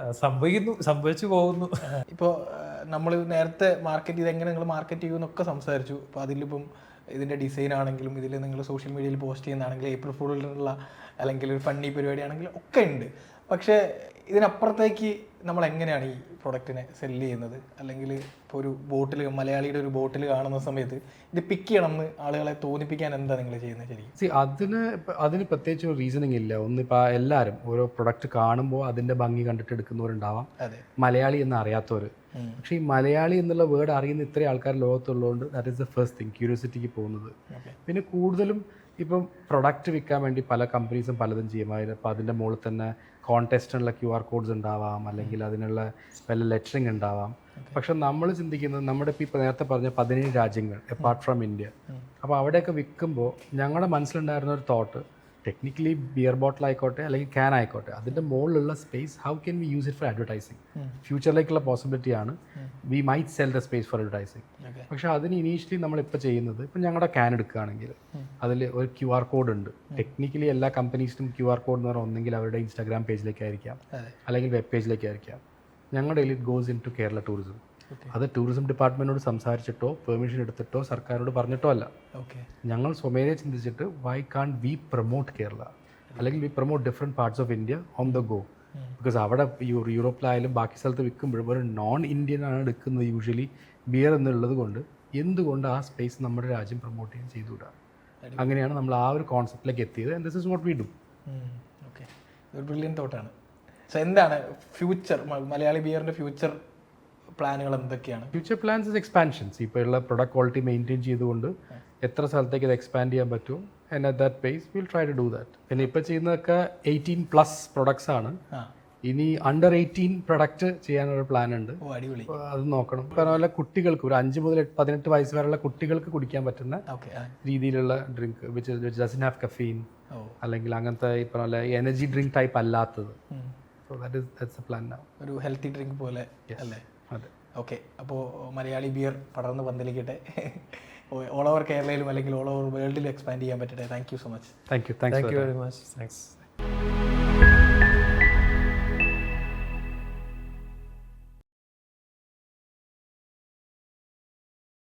സംഭവിച്ചു പോകുന്നു. ഇപ്പോൾ നമ്മൾ നേരത്തെ മാർക്കറ്റ് ചെയ്ത് എങ്ങനെ നിങ്ങൾ മാർക്കറ്റ് ചെയ്യുമെന്നൊക്കെ സംസാരിച്ചു. അപ്പോൾ അതിലിപ്പം ഇതിൻ്റെ ഡിസൈൻ ആണെങ്കിലും ഇതിൽ നിങ്ങൾ സോഷ്യൽ മീഡിയയിൽ പോസ്റ്റ് ചെയ്യുന്നതാണെങ്കിലും ഏപ്രിൽ ഫുള്ളിലുള്ള അല്ലെങ്കിൽ ഒരു ഫണ്ണി പരിപാടി ആണെങ്കിലും ഒക്കെ ഉണ്ട്. പക്ഷേ ഇതിനപ്പുറത്തേക്ക് നമ്മൾ എങ്ങനെയാണ് ഈ പ്രൊഡക്റ്റിനെ സെല്ല് ചെയ്യുന്നത്? അല്ലെങ്കിൽ ഇപ്പോൾ ഒരു ബോട്ടിൽ, മലയാളിയുടെ ഒരു ബോട്ടിൽ കാണുന്ന സമയത്ത് ഇത് പിക്ക് ചെയ്യണമെന്ന് ആളുകളെ തോന്നിപ്പിക്കാൻ എന്താ നിങ്ങൾ ചെയ്യുന്നത്? ശരി, അതിന് പ്രത്യേകിച്ച് ഒരു റീസണിങ് ഇല്ല. ഒന്നിപ്പോൾ എല്ലാവരും ഓരോ പ്രൊഡക്റ്റ് കാണുമ്പോൾ അതിൻ്റെ ഭംഗി കണ്ടിട്ട് എടുക്കുന്നവരുണ്ടാവാം, മലയാളി എന്ന് അറിയാത്തവർ. പക്ഷേ ഈ മലയാളി എന്നുള്ള വേർഡ് അറിയുന്ന ഇത്രയും ആൾക്കാർ ലോകത്തുള്ളതുകൊണ്ട് that is the first thing, ക്യൂരിയോസിറ്റിക്ക് പോകുന്നത്. പിന്നെ കൂടുതലും ഇപ്പം പ്രൊഡക്റ്റ് വിൽക്കാൻ വേണ്ടി പല കമ്പനീസും പലതും ചെയ്യുമായിരുന്നു. അപ്പോൾ അതിൻ്റെ മുകളിൽ തന്നെ കോൺടെസ്റ്റിനുള്ള QR കോഡ്സ് ഉണ്ടാവാം, അല്ലെങ്കിൽ അതിനുള്ള വല്ല ലെറ്ററിങ് ഉണ്ടാവാം. പക്ഷെ നമ്മൾ ചിന്തിക്കുന്നത് നമ്മുടെ ഇപ്പോൾ നേരത്തെ പറഞ്ഞ 17 രാജ്യങ്ങൾ അപ്പാർട്ട് ഫ്രം ഇന്ത്യ, അപ്പോൾ അവിടെയൊക്കെ വിൽക്കുമ്പോൾ ഞങ്ങളുടെ മനസ്സിലുണ്ടായിരുന്ന ഒരു തോട്ട്, ടെക്നിക്കലി ബിയർ ബോട്ടിൽ ആയിക്കോട്ടെ അല്ലെങ്കിൽ ക്യാൻ ആയിക്കോട്ടെ, അതിൻ്റെ മുകളിലുള്ള space how can we use it for advertising? ഫ്യൂച്ചറിലേക്കുള്ള പോസിബിലിറ്റിയാണ്. We might sell the space for advertising. പക്ഷേ അതിന് ഇനീഷ്യലി നമ്മളിപ്പോൾ ചെയ്യുന്നത്, ഇപ്പം ഞങ്ങളുടെ ക്യാൻ എടുക്കുകയാണെങ്കിൽ അതിൽ ഒരു QR കോഡ് ഉണ്ട്. ടെക്നിക്കലി എല്ലാ കമ്പനീസിനും QR കോഡ് എന്ന് പറഞ്ഞാൽ ഒന്നെങ്കിൽ അവരുടെ ഇൻസ്റ്റാഗ്രാം പേജിലേക്കായിരിക്കാം അല്ലെങ്കിൽ വെബ് പേജിലേക്കായിരിക്കാം. ഞങ്ങളുടെ it goes into Kerala tourism. അത് ടൂറിസം ഡിപ്പാർട്ട്മെൻറ്റിനോട് സംസാരിച്ചിട്ടോ പെർമിഷൻ എടുത്തിട്ടോ സർക്കാരോട് പറഞ്ഞിട്ടോ അല്ല. ഞങ്ങൾ സ്വമേധയെ ചിന്തിച്ചിട്ട് why can we promote Kerala, അല്ലെങ്കിൽ we promote different parts of India on the go. Because അവിടെ യൂറോപ്പിലായാലും ബാക്കി സ്ഥലത്ത് വിൽക്കുമ്പോഴും ഒരു നോൺ ഇന്ത്യൻ ആണ് എടുക്കുന്നത് യൂഷ്വലി ബിയർ എന്നുള്ളത് കൊണ്ട് എന്തുകൊണ്ട് ആ സ്പേസ് നമ്മുടെ രാജ്യം പ്രൊമോട്ട് ചെയ്യാൻ ചെയ്തുകൂടാ? അങ്ങനെയാണ് നമ്മൾ ആ ഒരു കോൺസെപ്റ്റിലേക്ക് എത്തിയത്. And this is what we do. Okay, ഒരു ബ്രില്യൻ തോട്ടാണ്. സോ എന്താണ് ഫ്യൂച്ചർ, മലയാളി ബിയറിൻ്റെ ഫ്യൂച്ചർ പ്ലാനുകൾ എന്തൊക്കെയാണ്? Future plans is expansions. ഇപ്പോൾ ഉള്ള പ്രൊഡക്റ്റ് ക്വാളിറ്റി മെയിൻറ്റെയിൻ ചെയ്തുകൊണ്ട് എത്ര സ്ഥലത്തേക്ക് ഇത് എക്സ്പാൻഡ് ചെയ്യാൻ പറ്റും, and at that pace will try to do that. പിന്നെ ഇപ്പോൾ ചെയ്യുന്നതൊക്കെ 18+ പ്രൊഡക്ട്സ് ആണ്. ഇനി അണ്ടർ 18 പ്രൊഡക്റ്റ് ചെയ്യാനൊരു പ്ലാൻ ഉണ്ട്. അത് നോക്കണം. പറഞ്ഞ പോലെ കുട്ടികൾക്ക് ഒരു 5 മുതൽ 18 വയസ്സ് വരെയുള്ള കുട്ടികൾക്ക് കുടിക്കാൻ പറ്റുന്ന രീതിയിലുള്ള drink which doesn't have caffeine, അല്ലെങ്കിൽ അങ്ങനത്തെ ഈ പറഞ്ഞ പോലെ എനർജി ഡ്രിങ്ക് ടൈപ്പ് അല്ലാത്തത്. So that's A plan now. ഒരു ഹെൽത്തി ഡ്രിങ്ക് പോലെ അല്ലേ? അതെ. ഓക്കെ, അപ്പോൾ മലയാളി ബിയർ പടർന്ന് പന്തലിക്കട്ടെ, ഓൾ ഓവർ കേരളയിലും അല്ലെങ്കിൽ ഓൾ ഓവർ വേൾഡിലും എക്സ്പാൻഡ് ചെയ്യാൻ പറ്റട്ടെ. Thank you so much. Thank you very much. Thanks.